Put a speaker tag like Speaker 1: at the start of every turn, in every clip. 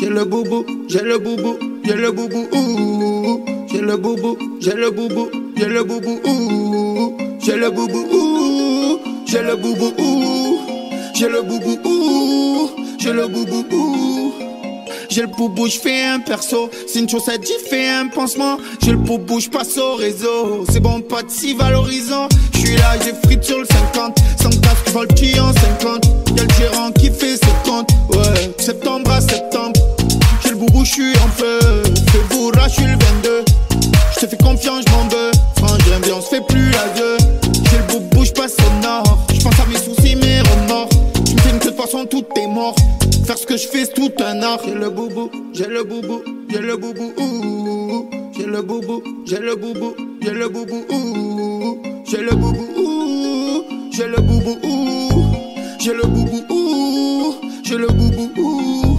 Speaker 1: J'ai le boubou, j'ai le boubou, j'ai le boubou, ouh. J'ai le boubou, j'ai le boubou, j'ai le boubou, ouh. J'ai le boubou, ouh. J'ai le boubou, ouh. J'ai le boubou, ouh. J'ai le boubou, ouh. J'ai le boubou, j'fais un perso. C'est une chaussette, j'y fais un pansement. J'ai le boubou, j'passe au réseau. C'est bon, pas de si valorisant. J'suis là, j'ai frites sur le 50. Sans casque, j'vole le petit en 50. Y'a le gérant qui fait ses comptes. Ouais, septembre à septembre. J'ai le boubou, j'suis en feu. Fais bourra, j'suis le 22. J'te fais confiance, j'm'en veux. Frangin, bien, on se fait plus la gueule. J'ai le boubou, j'passe au nord. J'pense à mes soucis, mes remords. J'me fais une queue de poisson, tout est mort. Faire ce que je fais, c'est tout un art. J'ai le boubou, j'ai le boubou, j'ai le boubou, ouh. J'ai le boubou, j'ai le boubou, j'ai le boubou, ouh. J'ai le boubou, ouh. J'ai le boubou, ouh. J'ai le boubou, ouh. J'ai le boubou, ouh.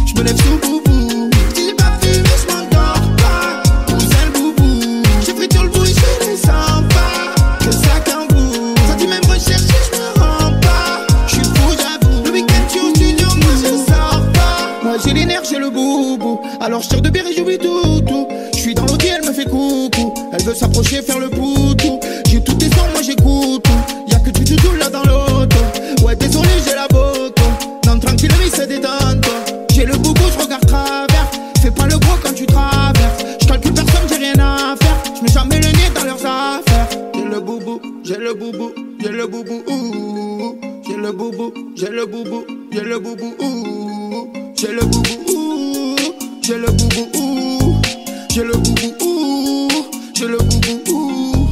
Speaker 1: J'me lève sous boubou. Si j'ai pas fumé, j'm'endors pas. Où c'est le boubou? J'ai pris tout le bout, je les sens pas. Que ça qu'un bout. Ça dit même rechercher, j'me rends pas. J'suis fou, j'avoue. Le week-end, tu au studio, moi je sors pas. Moi j'ai les nerfs, j'ai le boubou. Alors j'tire de bière et j'oublie tout. J'suis dans l'audi, elle me fait coucou. Elle veut s'approcher, faire le poutou. J'ai tout des sons, moi j'écoute tout. Y'a que du doudou là dans l'auto. Ouais, désolé, j'ai la boto. Non, tranquille, mais c'est détente. J'ai le boubou, j'regarde travers. Fais pas le gros quand tu traverses. J'calcule personne, j'ai rien à faire. J'mets jamais le nez dans leurs affaires. J'ai le boubou, j'ai le boubou, j'ai le boubou, ouh. J'ai le boubou, j'ai le boubou, j'ai le boubou, ouh. J'ai le boubou, ouh. J'ai le boubou, ouh. J'ai le boubou, ouh. J'ai le boubou, ouh.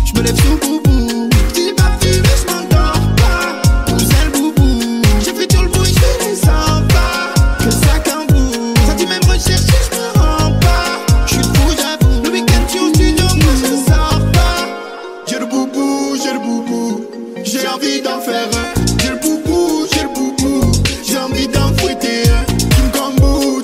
Speaker 1: J'me lève sous boubou. Si j'ai pas fumé, j'm'endors pas. Où c'est le boubou? J'ai pris tout le bout, j'fais les 100 pas. Que ça qu'un bout. Ça dit même rechercher, j'me rends pas. J'suis fou, j'avoue. Le week-end, tu au studio, moi je sors pas. J'ai le boubou, j'ai le boubou. J'ai envie d'en faire un. J'ai le boubou, j'ai le boubou. J'ai envie d'en fouetter un. Tu me cambou,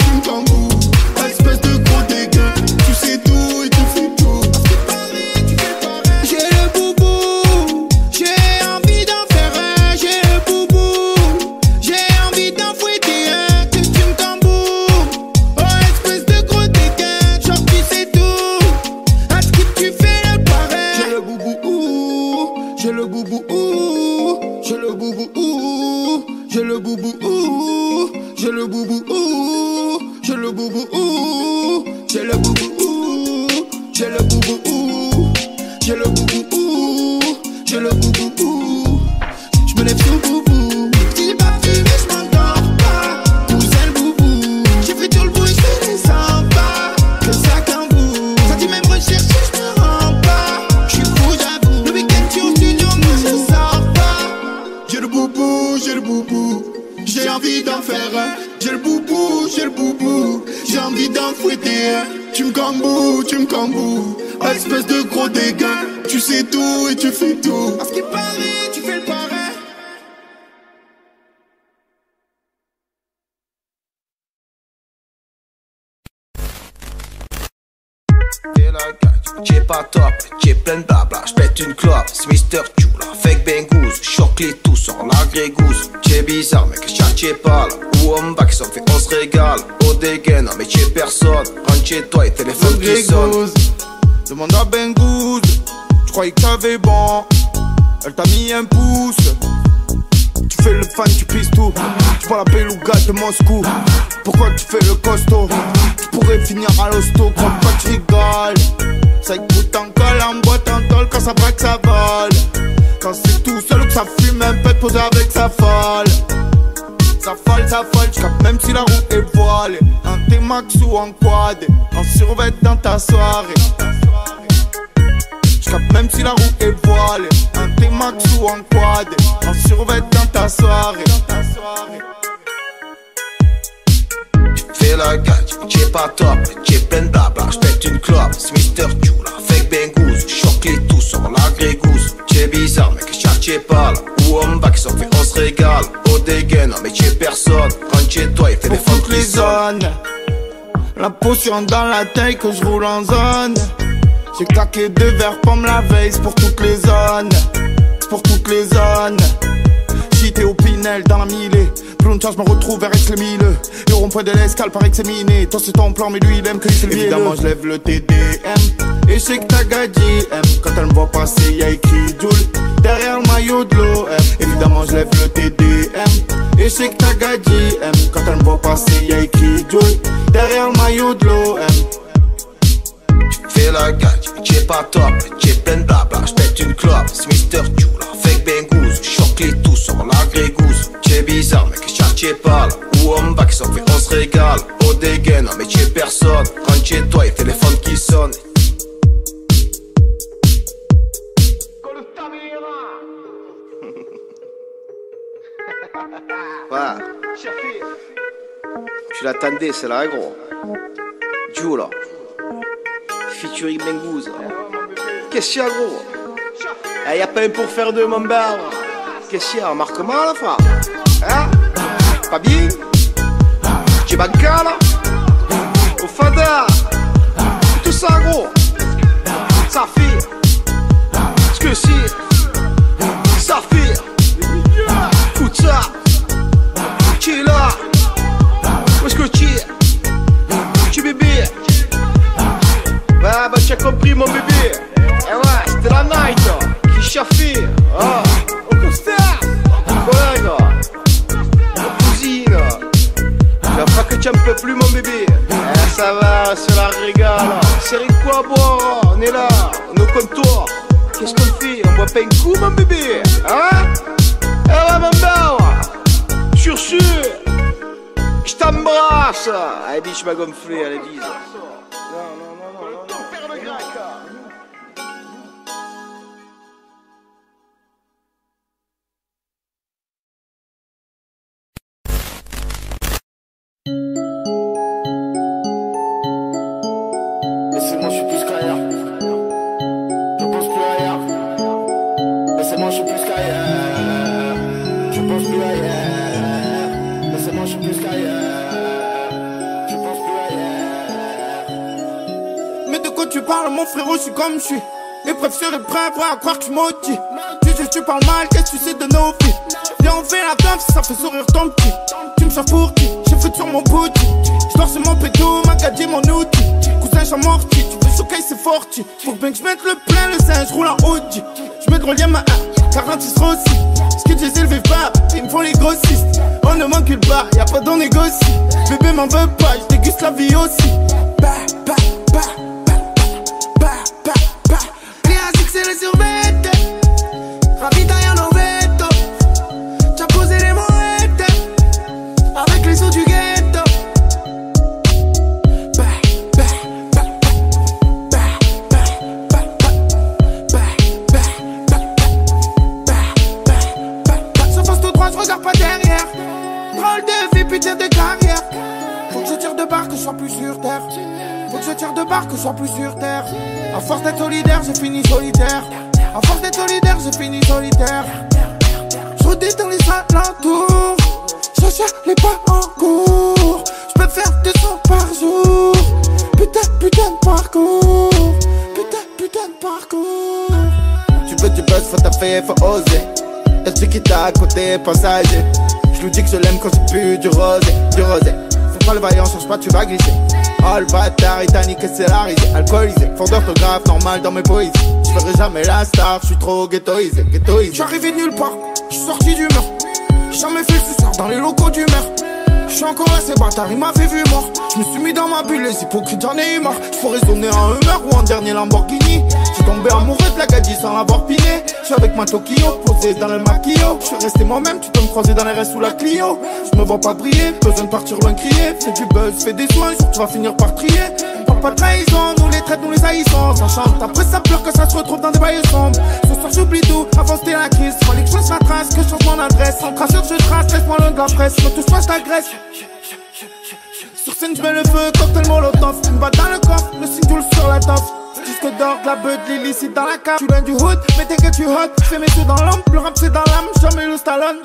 Speaker 1: espèce de gros dégueu. Tu sais tout et tu fais tout. Parce que pareil, tu fais pareil. J'ai le boubou, j'ai envie d'en faire un. J'ai le boubou, j'ai envie d'en fouetter un. Que tu me camboues, oh espèce de gros dégueu. Genre tu sais tout, à ce que tu fais le pareil. J'ai le boubou, ouh. J'ai le boubou, ouh. J'ai le boubou, ouh. J'ai le boubou, ouh. J'ai le boubou, ouh. J'ai le boubou, ouh. J'ai le boubou, ouh. J'ai le boubou, ouh. J'ai le boubou, ouh. J'ai le boubou, ouh. J'me lève sous boubou. Si j'ai pas fumé, j'm'endors pas. Où c'est le boubou? J'ai pris tout le bout, j'fais les 100 pas. Que ça qu'un bout. Ça dit même rechercher, j'me rends pas. J'suis fou, j'avoue. Le week-end, tu au studio, moi je sors pas. J'ai le boubou, j'ai le boubou. J'ai envie d'en faire un. J'ai le boubou, j'ai le boubou. J'ai envie d'en fouetter un. Tu me camboues, espèce de gros dégueu. Tu sais tout et tu fais tout. Parce qu'il paraît, tu fais le pareil.
Speaker 2: T'es la gage, t'es pas top, t'es plein de blabla, j'pète une clope, c'est Mr. Chula, fake bengouz, choque les tous, sur la grégouze. T'es bizarre mec, t'es pas là, où on va qui s'en fait, on se régale. Au dégaine, mais t'es personne, rentre chez toi et téléphone qui sonne.
Speaker 3: Demande à bengouz, j'croyais que t'avais bon, elle t'a mis un pouce. Tu fais le fan, tu pisses tout. Tu prends la beluga de Moscou. Pourquoi tu fais le costaud? Tu pourrais finir à l'hosto, crois pas que tu rigoles. Ça écoute en colle, en boîte, en tôle. Quand ça braque, ça vole. Quand c'est tout seul ou que ça fume, un peu de poser avec sa folle. Ça folle, tu capes même si la roue est voilée. En T-Max ou en quad, en survêt dans ta soirée. J'capte même si la roue est voilée. Un T-Max ou en quad, en survêt dans ta soirée.
Speaker 2: Fais la gage, t'es pas top, t'es plein de blabla, j'pète une clope, c'est Mr. Chula, fake bengouz, choque les tous, sur la grégouze. T'es bizarre mec, t'es pas là, où on va qui s'en fait, on se régale. Au dégaine, mais t'es personne, rentre chez toi et fais des
Speaker 3: toutes les zones. La potion dans la taille que j'roule en zone. J'ai claqué 2 verres pomme la veille, c'est pour toutes les zones. C'est pour toutes les zones. quitté au Pinel dans la millée. Plus longtemps je me retrouve vers Aix-les-Milles. Le rond-point de l'Escale paraît que c'est miné. Toi c'est ton plan mais lui il aime que c'est le évidemment je lève le TDM. Et je sais que ta gadji aime. Quand elle me voit passer y'a écrit Joule derrière le maillot de l'OM. Évidemment je lève le TDM. Et je sais que ta gadji aime. Quand elle me voit passer y'a écrit Joule derrière le maillot de l'OM.
Speaker 2: Fais la gadji, t'es pas top, t'es plein de blabla. J'pète une clope, c'est Mr. Chula. Fake Bengouz, choque les tous sur la grégouze. T'es bizarre mec, t'es pas là. Où on va qui s'en fait, on se régale. Au dégain, non mais t'es personne. Rentre chez toi, y'a téléphone qui sonne. Ouais. Tu l'attendais, c'est là gros. Chula. Featuring Bengouz. Qu'est-ce qu'il y a gros? Eh, y'a pas un pour faire deux mon bel. Qu'est-ce qu'il y a? Marquement la femme? Hein? Pas bien? Tu es bancal là? Au fada? Tout ça gros? Ça fait? Ce que c'est? Ça fait? Écoute ça? Tu es là? Où est-ce que tu es? Tu bébé? Ouais, bah tu as compris mon bébé. Eh ouais, c'était la night qui chaffait. Ah, au costard, collègue, mon cousine. Je crois que tu en peux plus mon bébé. Eh ça va, c'est la régale. C'est rien quoi boire, on est là, on est au comptoir. Qu'est-ce qu'on fait? On boit pas un coup mon bébé? Hein? Eh ouais mon bel. Sur ce, je t'embrasse. Allez biche m'a gonflé, allez bise.
Speaker 3: Laissez-moi, je suis plus qu'ailleurs. Je pense plus ailleurs. Laissez-moi, je suis plus qu'ailleurs. Je pense plus ailleurs. Laissez-moi, je suis plus qu'ailleurs. Je pense plus ailleurs. Mais de quoi tu parles, mon frérot, je suis comme je suis. Les préférés prêts à croire que je maudis. Tu parles mal, qu'est-ce que tu sais de nos vies? Viens, on fait la teuf, ça fait sourire ton petit. Tu me cherches pour qui? J'ai fait sur mon bouti. Je dors sur mon pédo, ma gadget, mon outil. Cousin, j'en morti, tu veux choquer, c'est forti. Faut bien que je mette le plein, le sein, je roule en Audi. Je mets de relier ma 46 aussi. Ce que j'ai élevé pas, ils me font les grossistes. On ne manque pas, y'a pas d'on négocie. Bébé m'en veut pas, je déguste la vie aussi. Bah, bah, bah, bah, bah, bah, bah. Rien à succès, les survêtes. Ravitaille en ovetto. T'as posé les moettes avec les sous du ghetto. Bah, bah, bah, bah, bah, bah, bah, bah, bah, bah, bah. Je passe tout droit, je regarde pas derrière. Drôle de vie, putain de carrière. Faut que je tire de barre, que je sois plus sur terre. Faut que je tire de barre, que je sois plus sur terre. À force d'être solidaire, j'ai fini solitaire. À force d'être solidaire, j'ai fini solitaire. Je redis dans les alentours. Je cherche les pas en cours. Je peux faire 200 par jour. Putain, putain de parcours. Putain, putain de parcours. Tu buzz, faut taffer, faut oser. Elle dit qu'il t'a à côté, passager. Je lui dis que je l'aime quand c'est plus du rosé, du rosé. Faut pas le vaillant, cherche pas, tu vas glisser. Oh le bâtard, il t'a niqué, c'est la risée. Alcoolisé, fond d'orthographe, normal dans mes poésies. Je ferai jamais la star, je suis trop ghettoisé, ghettoisé. J'suis arrivé de nulle part, j'suis sorti du mur. J'ai jamais fait le suceur dans les locaux du maire. J'suis encore là, ces bâtards, il m'avait vu mort. J'me suis mis dans ma bulle, les hypocrites, j'en ai eu marre. J'pourrais sonner en Hummer ou en dernier Lamborghini. J'suis tombé amoureux de la gadji sans l'avoir piné. J'suis avec ma Tokyo, posé dans le maquillot. J'suis resté moi-même, tu peux me croiser dans les restes sous la Clio. J'me vois pas briller, besoin de partir loin crier. Fais du buzz, fais des soins, jour tu vas finir par trier. Parle pas de trahison, nous les traites, nous les haïssons. Ça chante, après ça pleure que ça se retrouve dans des bails sombres. Ce soir j'oublie tout, avant c'était la crise. Fallait que je fasse la trace, que je change mon adresse. Sans traceur je trace, laisse-moi loin de la presse. Ne touche pas, je t'agresse. Sur scène je mets le feu, cocktail molotov. Une balle dans le coffre, le single sur la toffe. Disque d'or, la beuh de l'illicite dans la cave. Tu viens du hood, mais t'inquiète tu hot. Fais mes yeux dans l'âme, le rap c'est dans l'âme. Jamais le Stallone.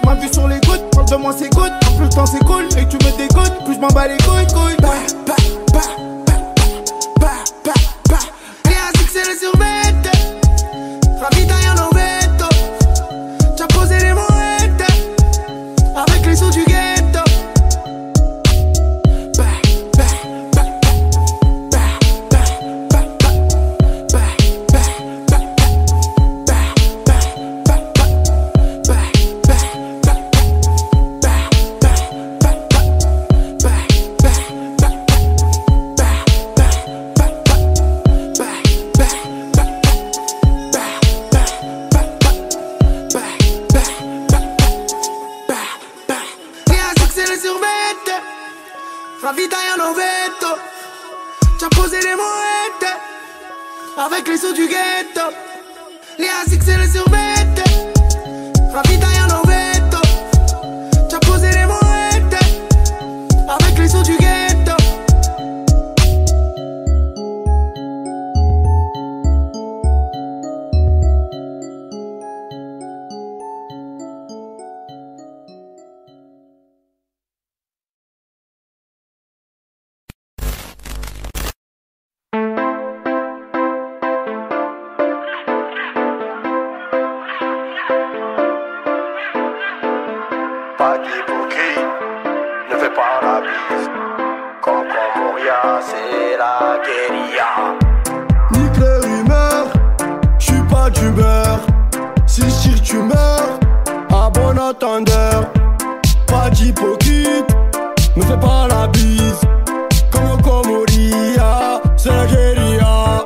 Speaker 3: J'm'as vu sur les gouttes, parle de moi c'est good. Plus le temps c'est cool, et que tu me dégoûtes. Plus j'm'en bats les couilles, couilles. Bah, bah, bah, bah, bah, bah, bah. Rien à succès les survêtes. Ravitaille en ovetto. T'as posé les moettes
Speaker 4: les survêtes, ravitaille un ovetto. T'as posé les moettes avec les sous du ghetto. Les ASICS et les survêtes, ravitaille un ovetto. T'as posé les moettes avec les sous du ghetto.
Speaker 2: Pas d'hypocrite, ne fais pas la bise. Comme Moria, c'est la guérilla.
Speaker 3: Nique les rumeurs, j'suis pas d'humeur. Si je tire tu meurs, à bon entendeur. Pas d'hypocrite, me fais pas la bise. Comme Moria, c'est la guérilla.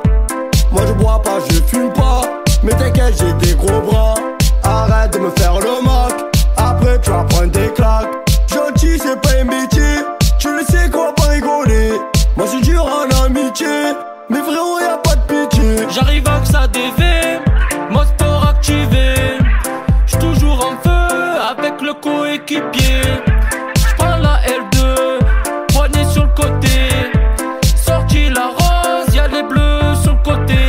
Speaker 3: Moi je bois pas, je fume pas, mais t'inquiète j'ai des gros bras. Arrête de me faire le mock, après tu vas prendre des claques. Gentil c'est pas un métier, tu le sais qu'on va pas rigoler. Moi c'est dur en amitié, mais frérot y'a pas de pitié.
Speaker 5: J'arrive à que ça dévie, mode sport activé. J'suis toujours en feu avec le coéquipier. J'prends la L2, poignée sur le côté. Sorti la rose, y'a les bleus sur le côté.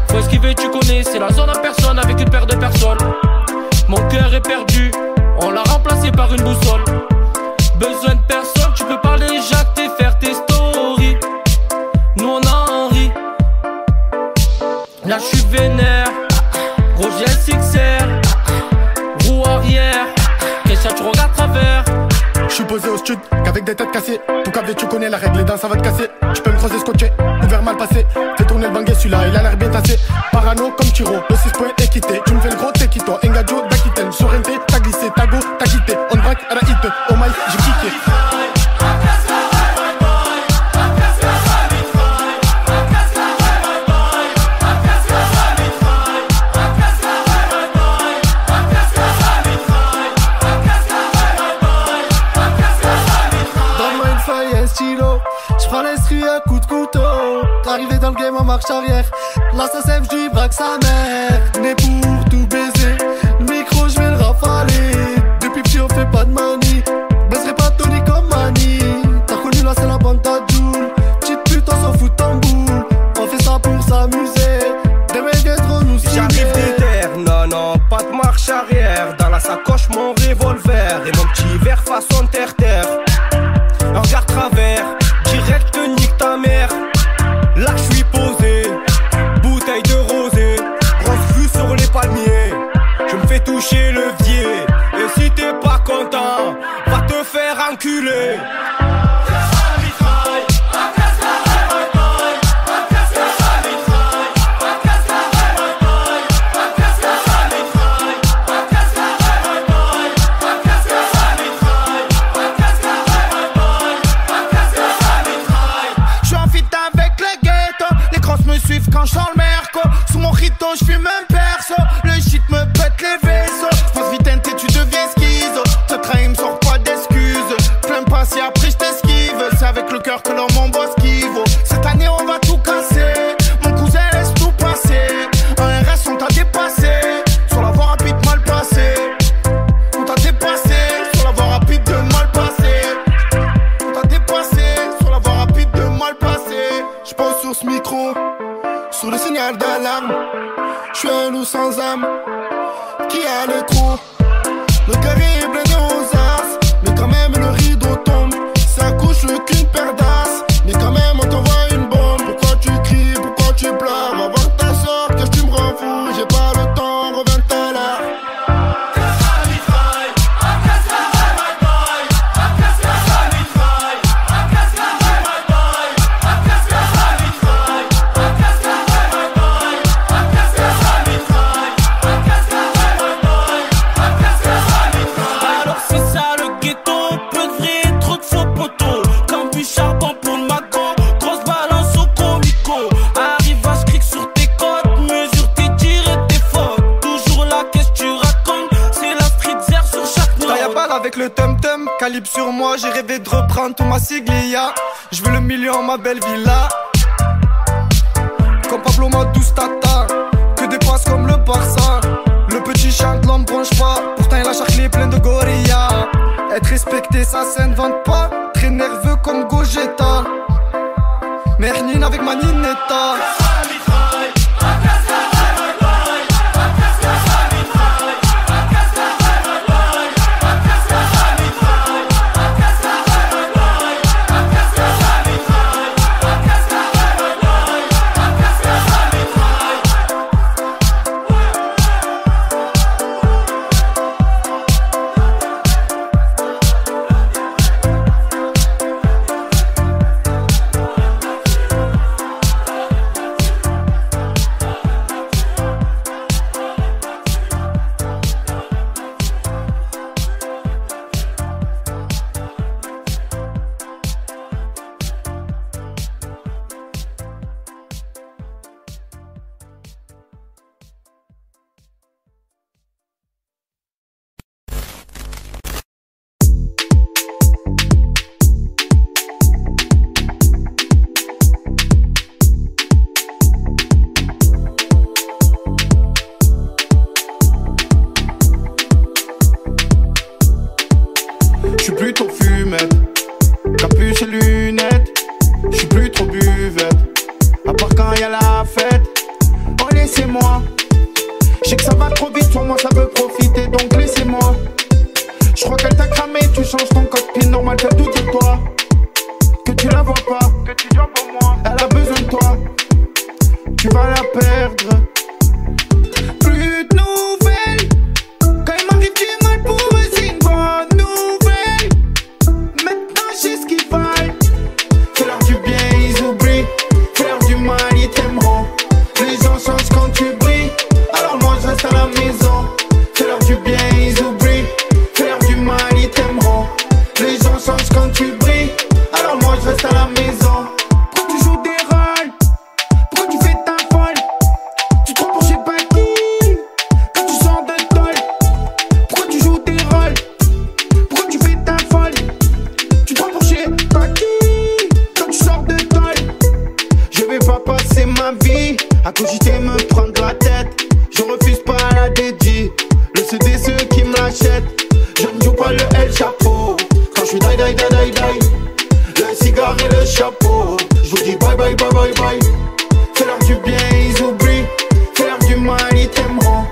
Speaker 5: Faut esquiver, tu connais, c'est la zone à personne avec une paire de personnes. Mon cœur est perdu, on l'a remplacé par une boussole. Besoin de personne, tu peux parler, Jacques, et faire tes stories. Nous on en rit. Là j'suis vénère, gros j'ai SXR, roue arrière, qu'est-ce que tu regardes à travers.
Speaker 6: J'suis posé au stud, qu'avec des têtes cassées. Tout cavé, tu connais la règle, les dents ça va te casser. Tu peux me creuser scotché, ouvert mal passé. Fais tourner le banguet, celui-là, il a l'air bien tassé. Parano comme Tiro, le 6 points équité. Tu me fais le gros, t'es quito, Engadjo d'Aquitaine. Sorrente, t'as glissé, t'as go, t'as quitté. On braque à la hit, oh my, j'ai kické.
Speaker 4: J'prends l'estrie à coup de couteau. Arrivé dans le game en marche arrière. L'assassin j'dis braque sa mère. Né pour tout baiser. Le micro j'vais le rafaler. Depuis petit on fait pas de manie. Blesserai pas Tony comme Mani. T'as reconnu là c'est la bande d'Adjoul. Petite pute on s'en fout en boule. On fait ça pour s'amuser. Des mecs trop nous signer.
Speaker 2: J'arrive des terres, non non, pas de marche arrière. Dans la sacoche mon revolver. Et mon petit verre façon terre-terre. Un regard travers, direct nique ta mère. Là j'suis posé, bouteille de rosé. Grosse vue sur les palmiers. Je me fais toucher le levier. Et si t'es pas content, va te faire enculer.
Speaker 4: Quand j'sors le merco, sous mon rito j'fume un perso. Le shit me pète les vaisseaux. J'pense vite et tu deviens schizo. Te trahis, m'sors pas d'excuses. Plein pas si après j't'esquive. C'est avec le cœur que l'homme mon boss qui vaut. Cette année on va tout casser. Mon cousin laisse tout passer. Un RS on t'a dépassé. Sur la voie rapide mal passé. On t'a dépassé. Sur la voie rapide de mal passé. On t'a dépassé. Sur la voie rapide de mal passé. J'pense sur ce micro. Sous le signal d'alarme, j'suis un loup sans âme qui a le trou. Le cœur est blindé aux as, mais quand même le rideau tombe. Ça couche qu'une paire d'as, mais quand même on t'envoie une bombe. Pourquoi tu cries, pourquoi tu pleures? Avant que ta sorte, que tu me rends fou. J'ai pas le temps, reviens tout à l'heure. tum-tum, calibre sur moi, j'ai rêvé de reprendre tout ma siglia. Je veux le million, ma belle villa. Comme Pablo Madous Tata, que des passes comme le Barça. Le petit chante, l'homme bronche pas, pourtant il a charclé plein de gorillas. Être respecté, ça s'invente pas, très nerveux comme Gogeta. Mernine avec ma ninetta. J'suis plus trop fumette, capuche et lunettes. J'suis plus trop buvette, à part quand y'a la fête. Oh laissez-moi, j'sais que ça va trop vite, sur moi ça veut profiter, donc laissez-moi. J'crois qu'elle t'a cramé, tu changes ton code PIN, normal qu'elle doute de toi. Que tu la vois pas, que tu dois pour moi. Elle a besoin de toi, tu vas la perdre. Plus de nouvelles, quand il m'arrive du mal pour eux c'est une bonne nouvelle. Maintenant j'ai ce qu'il faille. Fais-leur du bien, ils oublient. Fais-leur du mal, ils t'aimeront. Les gens changent quand tu brilles, alors moi je reste à la maison. Fais-leur du bien, ils oublient. Fais-leur du mal, ils t'aimeront. Les gens changent quand tu brilles, alors moi je reste à la maison. Pourquoi tu joues des rôles? Pourquoi tu fais ta folle? Tu te prends pour je sais pas qui quand tu sors de tôle. Pourquoi tu joues des rôles? Pourquoi tu fais ta folle? Tu te prends pour je sais pas qui quand tu sors de tôle. Je vais pas passer ma vie à cogiter me prendre la tête. Je refuse pas la dédie. Le CD ceux qui me l'achètent. Je ne joue pas le El Chapeau quand je suis die die die die die. Le cigare et le chapeau, je vous dis bye bye bye bye bye. Fais-leur du bien, ils oublient. Fais-leur du mal, ils t'aimeront.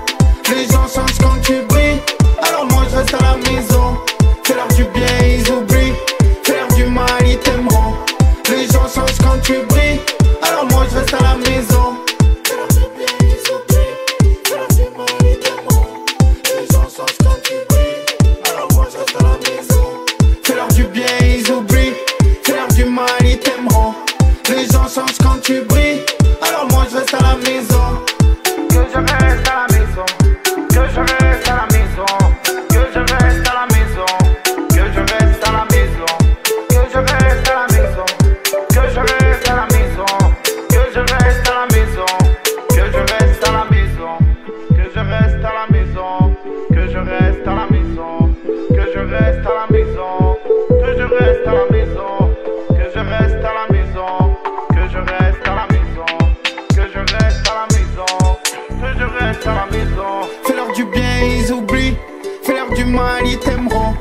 Speaker 4: Les gens changent quand tu brilles, alors moi je reste à la maison. Fais-leur du bien, ils oublient. Fais-leur du mal, ils t'aimeront. Les gens changent quand tu brilles, alors moi je reste à la maison. Fais-leur du bien, ils oublient. Fais-leur du mal, ils t'aimeront. Les gens changent quand tu brilles, alors moi je reste à la maison. Fais-leur du bien, ils oublient. Fais-leur du mal, ils t'aimeront. Les gens changent quand tu brilles, alors moi je reste à la maison. Que je reste à la maison. Que je reste à la maison. Que je reste à la maison. Que je reste à la maison. Que je reste à la maison. Que je reste à la maison. Que je reste à la maison. Que je reste à la maison. Que je reste à la maison. Que je reste à la maison. Que je reste à la maison. Que je reste à la maison. Que je reste à la maison. Que je reste à la maison. Que je reste à la maison. Que je reste à la maison. Fais-leur du bien, ils oublient. Fais-leur du mal, ils t'aimeront.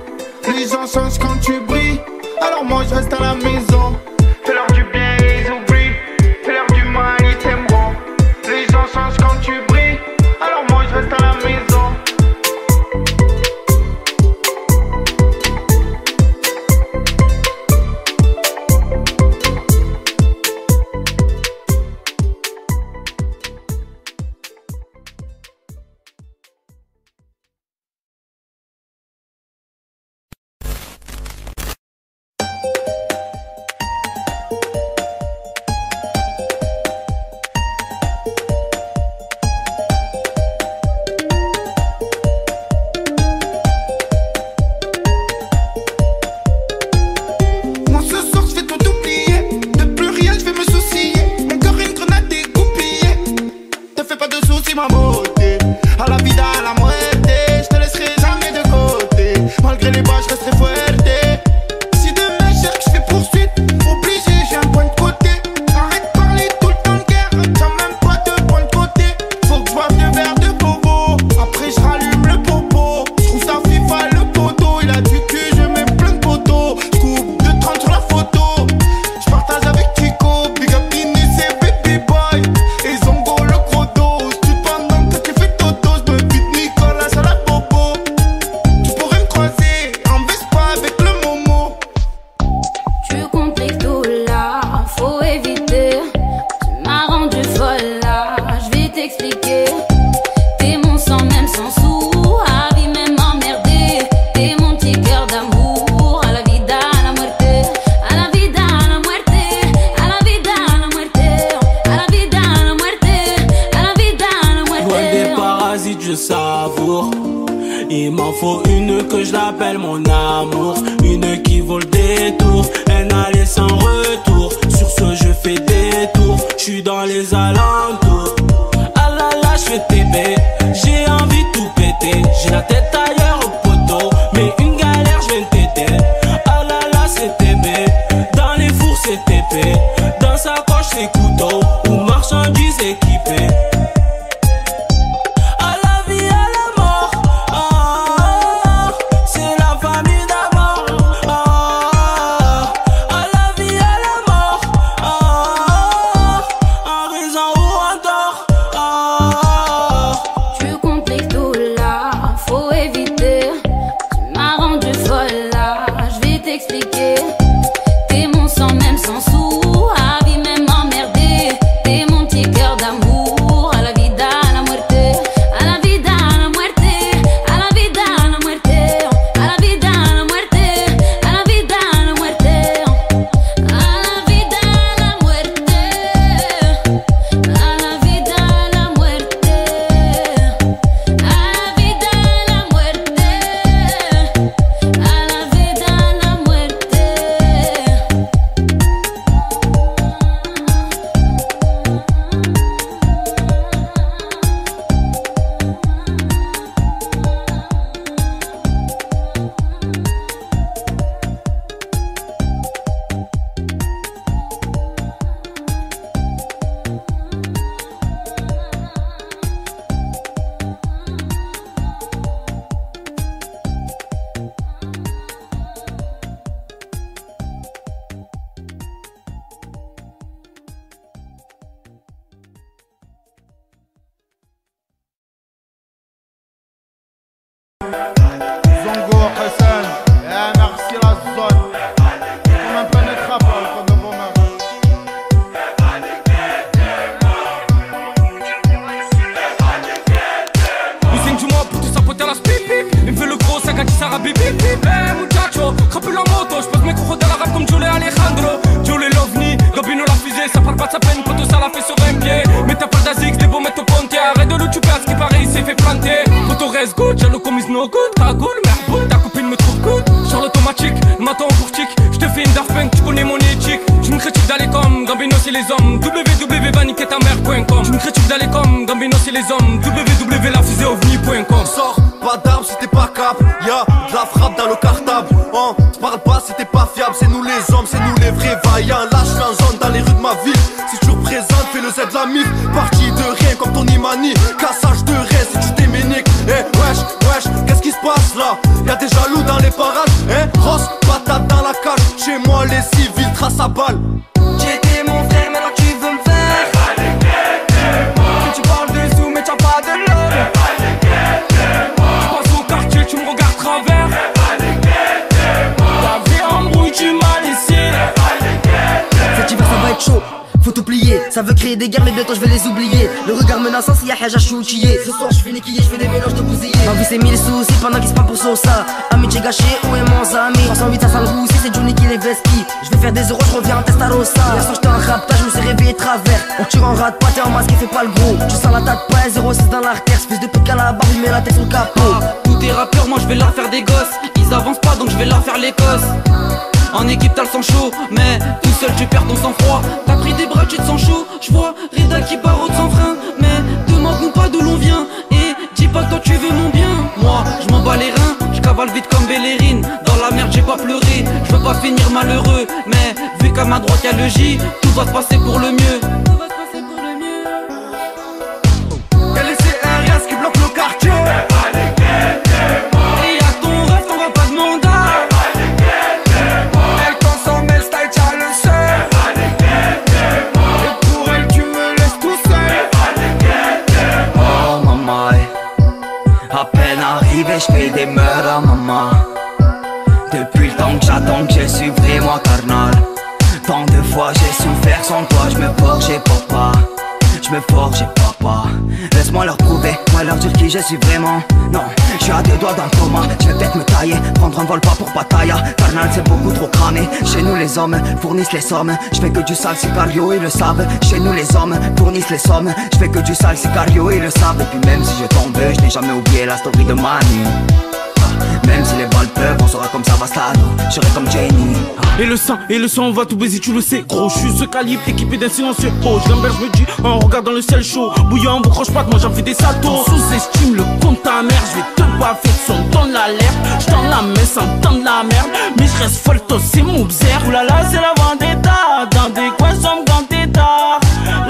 Speaker 4: Les gens changent quand tu brilles, alors moi je reste à la maison. Fais-leur du bien, ils oublient. Fais-leur du mal, ils t'aimeront. Les gens changent quand tu brilles, alors moi je reste à la maison. Ma beauté, à la vida, à la muerte, je te laisserai jamais de côté. Malgré les bas, je resterai fouet.
Speaker 7: faut une que je l'appelle mon amour, une qui vaut le détour, un aller sans retour. Sur ce je fais des tours, je suis dans les alentours. Ah là là je fais TB, j'ai envie de tout péter. J'ai la tête ailleurs au poteau, mais une galère je viens t'aider. Ah là là c'est TB, dans les fours c'est TP, dans sa poche c'est couteau ou marchandises équipées.
Speaker 4: Zongo, Hassan, merci la zone. On en pénétrera pas le code de vos mains.
Speaker 5: Usine du mois pour tout sapoter la spip pip. Il me fait le gros sac à Kisara bip bip bip. Eh muchacho, crapule la moto. J'pose mes coups de la rap comme Jules Alejandro. Jules l'ovni, Gabino la fusée. Ça parle pas de sa peine, poteau ça l'a fait sur un pied. Mais t'as pas d'Azix, des beaux mettre au pontier. Arrête de le tuer à ce qui paraît, il s'est fait planter. Photo reste good, jaloux comme is no good. Cagoule, merboule, ta copine me trouve good. Sur l'automatique, matin pour tic. J'te fais une Daft Punk, tu connais mon éthique. J'me critique d'aller comme Gambino c'est les hommes. www va niquer ta mère.com. J'me critique d'aller comme Gambino c'est les hommes. www.lafuséovni.com.
Speaker 2: Sors pas d'armes si t'es pas cap. Y'a de la frappe dans le cartable. On te parle pas si t'es pas fiable. C'est nous les hommes, c'est nous les vrais vaillants. Là j'suis en zone dans les rues de ma ville. Si tu représentes, fais le Z de la mif. Parti de rien comme Tony Mani. Cassage de reste si tu t'éméniques. Eh wesh, qu'est-ce qui se passe là? Y'a des jaloux dans les parages. Eh Ross, patate dans la cage. Chez moi les civils tracent à balle.
Speaker 8: J'étais mon frère, maintenant tu veux me faire.
Speaker 5: Tu parles de sous mais t'as pas de l'homme. Tu passes au quartier, tu me regardes travers. Ta vie embrouille, tu m'as laissé.
Speaker 8: Cet hiver ça va être chaud, faut tout plier. Ça veut créer des guerres mais bientôt je vais les oublier. Le regard menaçant s'il y a Haja choutillé. Ce soir je fais niquiller, je fais des mélanges de bousillés. Ma vie c'est mille soucis pendant qu'ils se parlent pour Sosa. Amitié gâchée, où est mon ami? 308 ça sent le roussi, c'est Johnny qui les vesquille. Je vais faire des euros, je reviens en Testarossa. Hier soir j'étais en raptage, je me suis réveillé travers. On tire en rate, pas t'es en masque et fais pas le gros. Tu sens la tête pas 06 dans l'artère. Ce fils de pute qu'à la barre, il met la tête sur le capot.
Speaker 9: Tous tes rappeurs, moi je vais leur faire des gosses. Ils avancent pas donc je vais leur faire l'Écosse. En équipe t'as le sang chaud, mais tout seul tu perds ton sang-froid. T'as pris des bras, tu te sens chaud. J'vois Reda qui barre sans frein. Mais demande-nous pas d'où l'on vient. Et dis pas que toi tu veux mon bien. Moi je m'en bats les reins, je cavale vite comme Bellerine. Dans la merde j'ai pas pleuré, je veux pas finir malheureux. Mais vu qu'à ma droite y'a le J, tout va se passer pour le mieux. Tout va se passer pour le mieux.
Speaker 2: Y'a les CRS qui bloquent le quartier.
Speaker 9: Et y'a ton rêve, t'en vas pas de mandat.
Speaker 4: Elle consomme, elle style, t'as le seul. Et pour elle, tu me laisses tout seul.
Speaker 8: Oh maman, à peine arrivé, j'fais des meurs à maman. Depuis le temps que j'attends que je suis vraiment carnal. Tant de fois j'ai souffert sans toi, je me forgeais papa. Je me forgeais papa. Laisse-moi leur prouver, moi leur dire qui je suis vraiment. Non, je suis à deux doigts dans le coma. Je vais peut-être me tailler, prendre un vol pas pour Pattaya. Carnal c'est beaucoup trop cramé. Chez nous les hommes fournissent les sommes. Je fais que du sale sicario, ils le savent. Chez nous les hommes fournissent les sommes. Je fais que du sale sicario, ils le savent. Et puis même si je tombe, je n'ai jamais oublié la story de Manu. Même si les balles peuvent, on sera comme Savastano. Je serai comme Jenny.
Speaker 7: Et le sang, on va tout baiser, tu le sais, gros. Je suis ce calibre équipé d'un silencieux. Oh, je l'embelle, je me dis, en regardant le ciel chaud. Bouillant, vous croche pas, moi j'en fais des saltos. Sous-estime le compte ta mère, je vais te baffer de son ton l'alerte. J'tends la main sans temps de la merde. Mais je reste folto, c'est mon bzer. Oulala, c'est la vendetta. Dans des coins sombres quand t'es tard.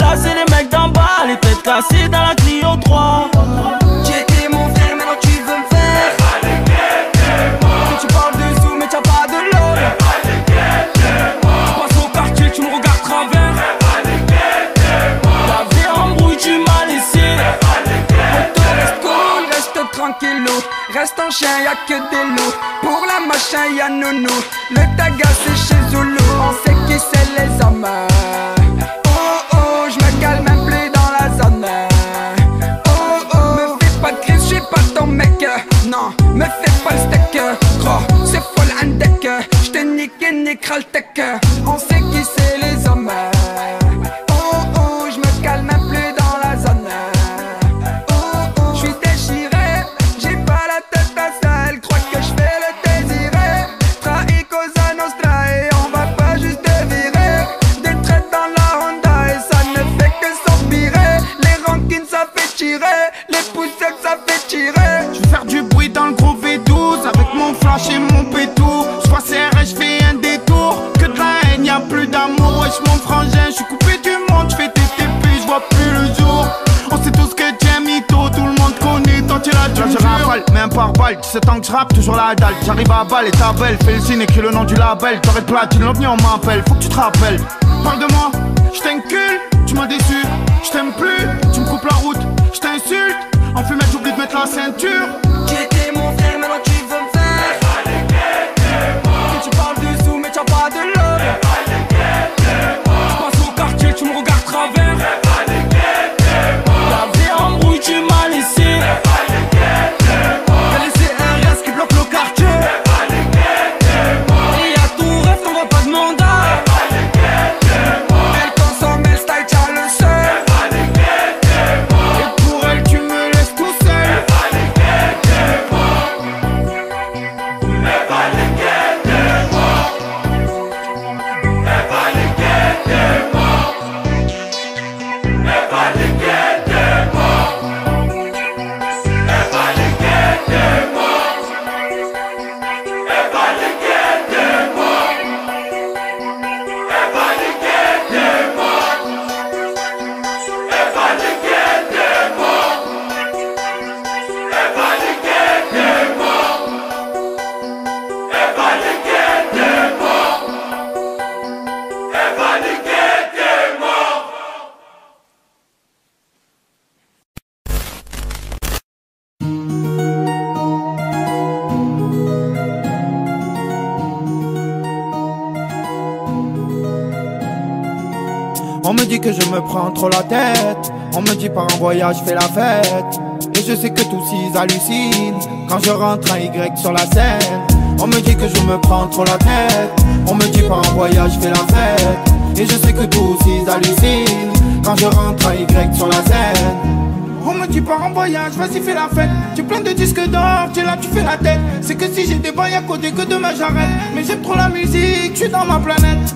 Speaker 7: Là, c'est les mecs d'en bas, les têtes cassées dans la Clio 3.
Speaker 8: J'étais mon frère, maintenant tu veux me faire. Tu parles de sous, mais t'as pas de l'eau.
Speaker 7: Tu passes au quartier, tu me regardes travers. La vie embrouille, tu m'as laissé.
Speaker 8: Reste cool, reste tranquillou. Reste en chien, y'a que des loups. Pour la machin, y'a nounou. Le taga c'est chez Zulu. On sait qui c'est les hommes. Oh oh, j'me calme même plus dans la zone. Oh oh, me fais pas de crise, j'suis pas ton mec. Non, me fais pas le steak. Gros, c'est folle un deck. J'te nique et niquera le tech. On sait qui c'est les hommes. Oh oh, j'me calme même plus dans la zone. Oh oh, j'suis déchiré. J'ai pas la tête à ça. Elle croit que j'fais le désiré. Trahi Cosa Nostra et on va pas juste te virer. Des traites dans la Honda et ça ne fait que s'empirer. Les rankines ça fait tirer. Les poussettes ça fait tirer.
Speaker 4: Je vais faire du bruit dans le gros V12 avec mon flash et mon pétou. Je passe et je fais un détour. Que de la haine, y'a plus d'amour. Wesh mon frangin, je suis coupé du monde. Je fais tes TP, je vois plus le jour. On sait tous que tu es mytho, tout le monde connaît. Toi tu l'as dit, je rafale, même par balle. 17 ans que je rappe, toujours la dalle. J'arrive à balle et ta belle. Fais le signe, écris le nom du label. T'arrêtes platine, l'ovni on m'appelle. Faut que tu te rappelles. Parle de moi, je t'encule, tu m'as déçu. Je t'aime plus, tu me coupes la route. Je t'insulte, en fumette j'oublie de mettre la ceinture.
Speaker 8: J'étais mon frère, maintenant tu veux me faire. Que tu parles de sous, mais t'as pas de l'eau.
Speaker 7: Tu passes au quartier, tu me regardes travers. La vie embrouille, tu m'as laissé.
Speaker 8: T'as laissé un reste qui bloque le quartier.
Speaker 7: Et y'a ton rêve, t'envoies pas de mandat.
Speaker 8: Elle consomme, elle style, t'as le seul.
Speaker 4: Et pour elle tu me laisses tout seul. On me dit que je me prends trop la tête. On me dit par un voyage fais la fête. Et je sais que tous ils hallucinent quand je rentre un Y sur la scène. On me dit que je me prends trop la tête. On me dit par un voyage fais la fête. Et je sais que tous ils hallucinent quand je rentre un Y sur la scène. On me dit par un voyage, vas-y fais la fête. Tu plein de disques d'or, tu es là, tu fais la tête. C'est que si j'ai des bails à côté, que demain j'arrête. Mais j'aime trop la musique, je suis dans ma planète.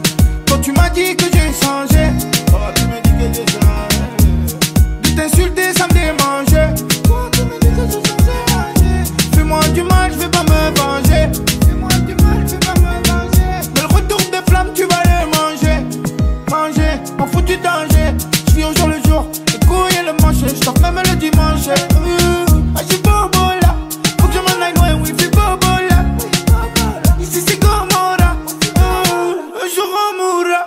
Speaker 4: Quand tu m'as dit que j'ai changé, oh, tu me dis que j'ai changé. De t'insulter, ça me démangeait. Toi, tu me dis que j'ai changé. Fais-moi du mal, je vais pas me venger. Fais-moi du mal, je vais pas me venger. Mais le retour des flammes, tu vas les manger. Manger, en foutu danger. Je vis au jour le jour, les couilles et le manche. Je tape même le dimanche. Ah, je suis bobo là. Faut que je m'en aille loin, oui, fais bobo là. Ici c'est Gomorrah. Un jour on mourra.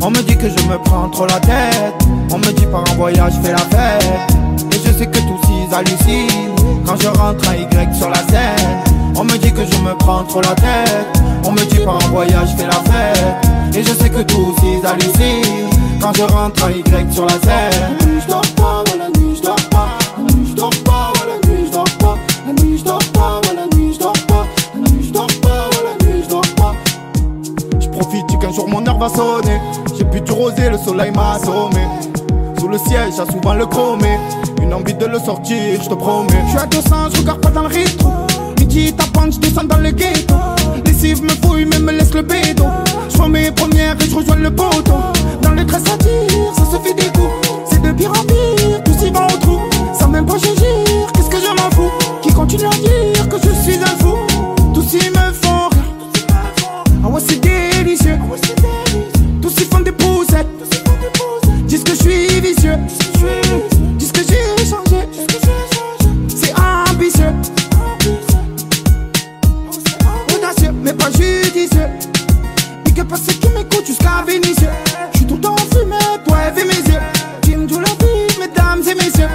Speaker 4: On me dit que je me prends trop la tête. On me dit par un voyage fais la fête. Et je sais que tous ils hallucinent quand je rentre un Y sur la scène. On me dit que je me prends trop la tête. On me dit par un voyage fais la fête. Et je sais que tous ils hallucinent quand je rentre un Y sur la scène. La nuit je dors pas, ouais, la nuit je dors pas. La nuit je dors pas, ouais, la nuit je dors pas. La nuit je dors pas, ouais, la nuit je dors pas. La nuit je dors pas, ouais, la nuit je dors pas. Je profite qu'un jour mon heure va sonner. J'ai bu du rosé, le soleil m'a assommé. Sous le siège, j'ai souvent le chromé. Une envie de le sortir, je te promets. Je suis à 200, je regarde pas dans le rétro. franchis ta pente, je descends dans le ghetto. Les cives me fouillent mais me laissent le bédo. Je prends mes premières et je rejoins le poteau. Dans le trait ça tire, ça se fait des coups. C'est de pire en pire, tous y vont au trou. Sans même pas j'agir, qu'est-ce que je m'en fous. Qui continue à dire que je suis un fou. Tous y me font rire. Ah ouais c'est délicieux. Tous y font des poussettes. Disent que je suis vicieux. Disent que j'ai changé. C'est ambitieux. Audacieux mais pas judicieux. Et que pas ceux qui m'écoutent jusqu'à Vénitieux. J'suis tout le temps fumé, toi et mes yeux. Jim Joe la vie, mesdames et messieurs.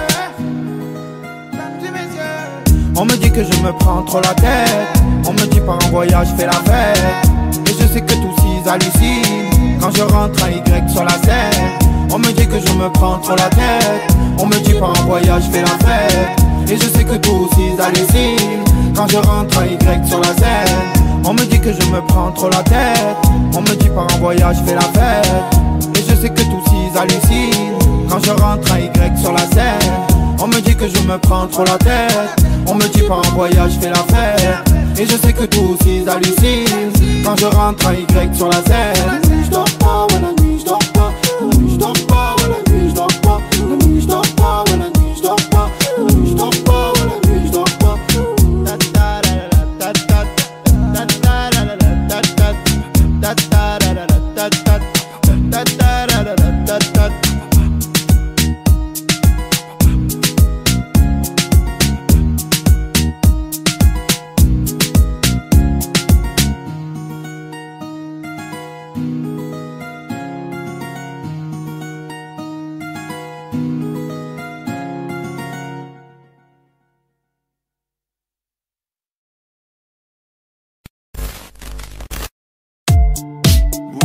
Speaker 4: On me dit que je me prends trop la tête. On me dit par un voyage fais la fête. Et je sais que tous ils hallucinent quand je rentre à Y sur la scène. On me dit que je me prends trop la tête. On me dit par un voyage fais la fête. Et je sais que tous ils hallucinent quand je rentre à Y sur la scène. On me dit que je me prends trop la tête. On me dit par un voyage fais la fête. Et je sais que tous ils hallucinent quand je rentre à Y sur la scène. On me dit que je me prends trop la tête. On me dit par un voyage fais la fête. Et je sais que tous ils hallucinent quand je rentre à Y sur la scène. Je dors pas, ouais la nuit je dors pas. La nuit je dors pas, ouais la nuit je dors pas. La nuit je dors pas, ouais la nuit je dors pas. La nuit je dors pas, ouais la nuit je dors pas.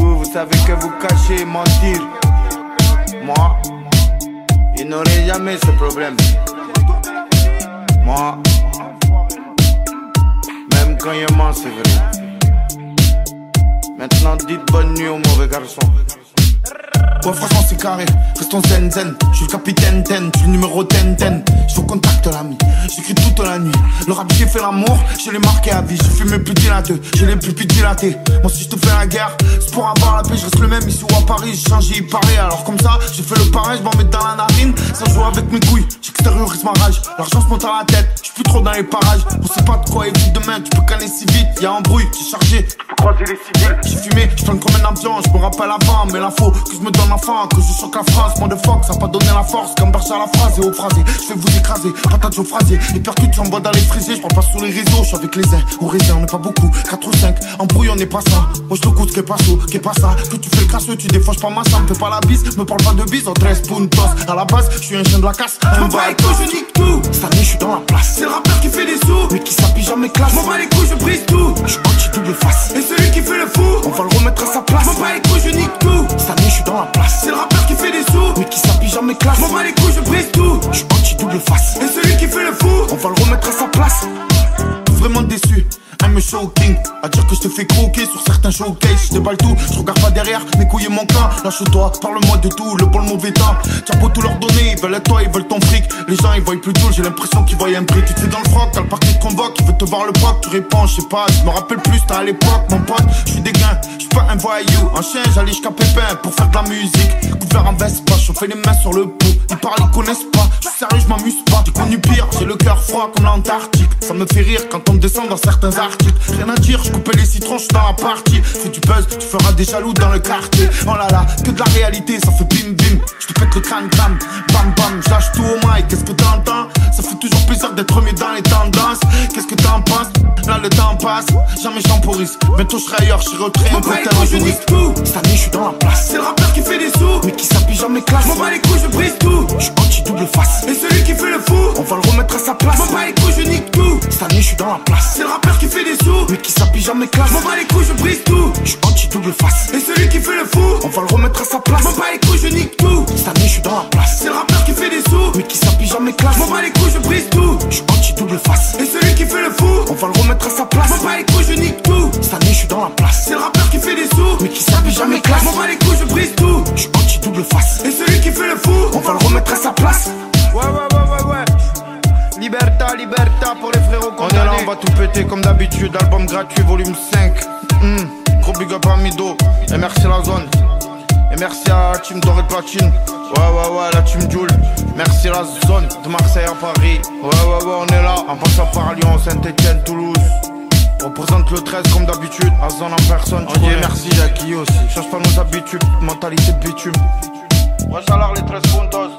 Speaker 3: Vous savez que vous cachez, mentir. Moi, il n'aurait jamais ce problème. Moi, même quand il ment, c'est vrai. Maintenant, dites bonne nuit au mauvais garçon. Ouais franchement c'est carré, restons zen zen. Je suis le capitaine Ten, je suis le numéro 10. Je vous contacte l'ami, j'écris toute la nuit. Le rap j'ai fait l'amour, je l'ai marqué à vie. Je fume mes plus dilatés, j'ai les plus dilatés. Moi si je te fais la guerre, c'est pour avoir la paix. Je reste le même ici ou à Paris, j'ai changé, il paraît. Alors comme ça, j'ai fait le pareil, je m'en mets dans la narine. Ça joue avec mes couilles, j'extériorise ma rage. L'argent se monte à la tête, je suis plus trop dans les parages. On sait pas de quoi il vit demain, tu peux canner si vite. Y'a un bruit, j'ai chargé, tu peux croiser les civils. J'ai fumé, je comme un avion, je me rappelle avant. Mais l'info que je me donne enfin, que je choque la phrase, moi de fuck, ça a pas donné la force. Comme Barça à la phrase et au phrasé, je vais vous écraser, patate au phrasé. Les percutes j'envoie dans les frisés, je parle pas sur les réseaux, je suis avec les uns, au raisin, on n'est pas beaucoup, 4 ou 5, en brouille on n'est pas ça. Moi je le coûte, qu'est pas ça, que tu fais le crasseux, tu défauches pas ma ça, me fais pas la bise, me parle pas de bise, on dresse puntos. À la base, je suis un chien de la casse, un bas je nique tout. Cette année je suis dans la place, c'est le rappeur qui fait des sous, mais qui s'habille jamais classe. M'en bats les couilles, je brise tout, je suis anti-double face. Et celui qui fait le fou, on va le remettre à sa place. M'en bats les couilles, je nique tout. Cette année je suis dans la place, c'est le rappeur qui fait des sous, mais qui s'habille jamais classe. M'en bats les couilles, je brise tout, je suis anti-double face. Et celui qui fait le fou, on va le remettre à sa place. Vraiment déçu, I'm shocking. À dire que je te fais croquer sur certains showcases. Je déballe tout, je regarde pas derrière, mes couilles et mon cas. Lâche-toi, parle-moi de tout, le bon, le mauvais temps. T'as beau tout leur donner, ils veulent être toi, ils veulent ton fric. Les gens ils voient plus tout, j'ai l'impression qu'ils voient un prix. Tu te fais dans le froc, t'as le parti de convoque, il veut te voir le proc, tu réponds, je sais pas, je me rappelle plus, t'as à l'époque, mon pote, je suis dégain, je suis pas un voyou. En chien, j'allais jusqu'à Pépin pour faire de la musique. Couvert en Vespa, chauffer les mains sur le pot. Ils parlent, ils connaissent pas, je suis sérieux, je m'amuse pas. J'ai connu pire, j'ai le cœur froid comme l'Antarctique. Ça me fait rire quand on me descend dans certains articles. Rien à dire, je coupais les citrons, je suis dans la partie. Fais du buzz, tu feras des jaloux dans le quartier. Oh là là, que de la réalité, ça fait bim bim. Je te pète le crâne crâne, bam bam, je lâche tout au mic. Qu'est-ce que t'entends? Ça fait toujours plaisir d'être mis dans les tendances. Qu'est-ce que t'en penses? Là le temps passe, jamais je temporise. Bientôt je serai ailleurs, je suis retrait un côté je nique tout. Cette année je suis dans la place, c'est le rappeur qui fait des sous, mais qui s'habille jamais classe. M'en bats les couilles, je brise tout, je suis anti-double face. Et celui qui fait le fou, on va le remettre à sa place. M'en bats les couilles, je nique tout. Cette année je suis dans la place, c'est le rappeur qui fait des sous, mais qui s'habille jamais classe. M'en bats les couilles, je brise tout, je suis anti-double face. Et celui qui fait le fou, on va le remettre à sa place. M'en bats les couilles, je nique tout. Cette année je suis dans la place, c'est le rappeur qui fait des sous, mais qui s'habille jamais classe. M'en bats les couilles, je brise tout, je suis anti-double face. Et celui qui fait le fou, on va le remettre à sa place. M'en bats les couilles, je nique tout. Cette année je suis dans la place, c'est le rappeur qui fait des sous, mais qui s'habille jamais classe. M'en bats les couilles, je brise tout, je suis anti-double face. Et celui qui fait le fou, on va le remettre à sa place.
Speaker 4: Ouais. Liberta, liberta pour les frérots condamnés.
Speaker 3: va tout péter comme d'habitude. Album gratuit, volume 5. Gros big up à Mido. Et merci la zone. Et merci à la team Doré de Platine. Ouais, la team Joule. Merci la zone de Marseille à Paris. Ouais, on est là. En passant par Lyon, Saint-Etienne, Toulouse. On représente le 13 comme d'habitude. À zone en personne. On dit merci Jackie aussi. Change pas nos habitudes. Mentalité de bitume. Ouais, alors les 13 puntos.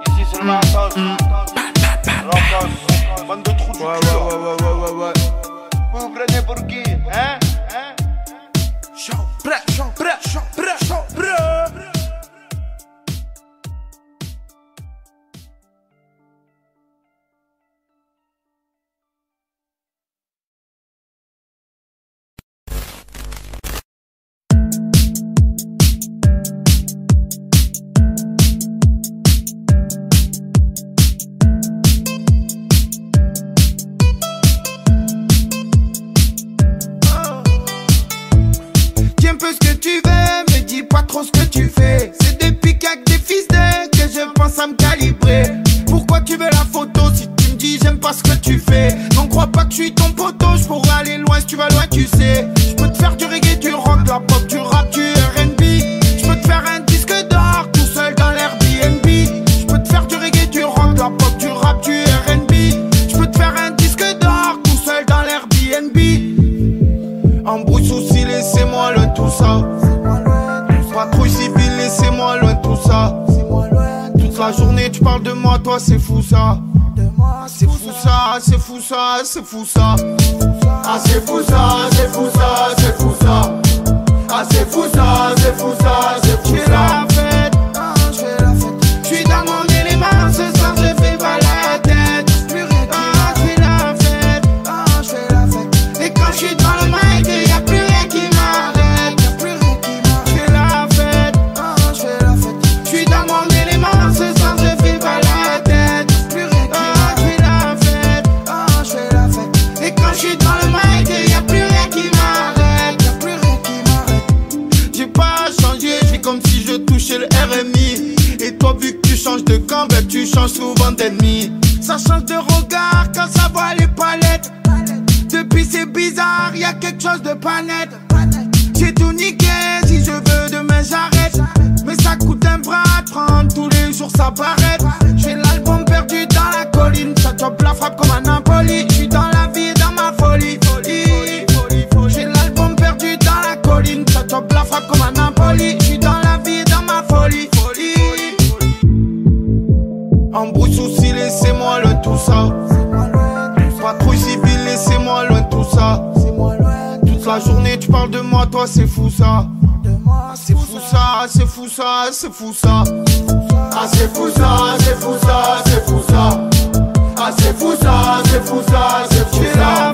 Speaker 3: Ici c'est le matos. Bande de trous du cul. Ouais. Vous prenez pour qui? Hein? Prêt.
Speaker 4: Trop ce que tu fais, c'est des pics avec des fils que je pense à me calibrer. Pourquoi tu veux la photo si tu me dis j'aime pas ce que tu fais? Non, crois pas que je suis ton poteau, je pourrais aller loin si tu vas loin, tu sais. Je peux te faire du reggae, du rock, de la pop, du rap, du R&B. Je peux te faire un disque d'or tout seul dans l'Airbnb. Je peux te faire du reggae, du rock, de la pop, du rap, du R&B. Je peux te faire un disque d'or tout seul dans l'Airbnb. Embrouille, souci, laissez-moi le tout ça. Patrouille civile, laissez-moi loin de tout ça. Toute la journée tu parles de moi, toi c'est fou ça. C'est fou ça, c'est fou ça, c'est fou ça. Ah c'est fou ça, c'est fou ça, c'est fou ça. Ah c'est fou ça, c'est fou ça, c'est fou ça. Je fais la fête, je suis dans mon élément, ce soir je fais pas la tête. Ah je fais la fête, je fais la fête. Et quand je suis dans le mic, y'a plus rien qui m'arrête. Le RMI. Et toi vu que tu changes de camp, ben tu changes souvent d'ennemi. Ça change de regard quand ça voit les palettes. Depuis c'est bizarre, y'a quelque chose de pas net. J'ai tout niqué, si je veux demain j'arrête. Mais ça coûte un bras de prendre, tous les jours ça paraît. J'ai l'album perdu dans la colline, ça chope la frappe comme un Napoli. J'suis dans la vie, dans ma folie. J'ai l'album perdu dans la colline, ça chope la frappe comme un Napoli. J'suis dans la vie, dans ma folie. Embrouille, souci, laissez-moi loin de tout ça. Patrouille civile, laissez-moi loin de tout ça. Toute la journée tu parles de moi, toi c'est fou ça. C'est fou ça, c'est fou ça, c'est fou ça. Ah c'est fou ça, c'est fou ça, c'est fou ça. Ah c'est fou ça, c'est fou ça, c'est fou ça.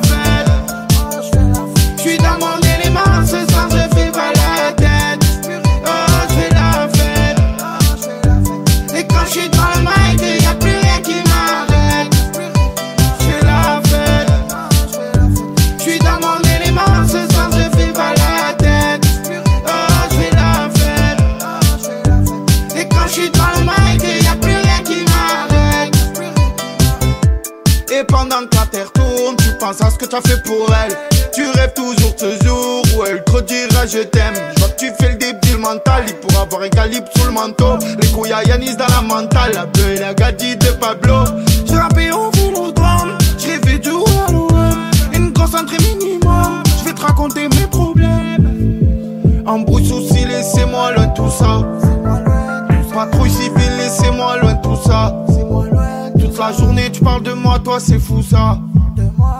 Speaker 4: Je suis dans mon élément, ce soir je fais pas la tête. Je fais la fête. Et quand je suis dans le mic, y'a plus rien qui m'arrête. Je fais la fête. Je suis dans mon élément, ce soir je fais pas la tête. Je fais la fête. Et quand je suis dans le mic, y'a plus rien qui m'arrête. Et pendant que la terre tourne, tu penses à ce que tu as fait pour elle. Tu rêves toujours de ce jour où elle te dira je t'aime. Je vois que tu fais le débile mental, il pourra avoir un calibre sous le manteau. Les couilles à Yanis dans la mentale, la beuh et la gadie de Pablo. J'ai rappé au vélodrome, j'ai fait du one-on-one. Une concentrée minimum, je vais te raconter mes problèmes. Embrouille, souci, laissez-moi loin de tout ça. Patrouille civile, laissez-moi loin de tout ça. Toute la journée tu parles de moi, toi c'est fou ça.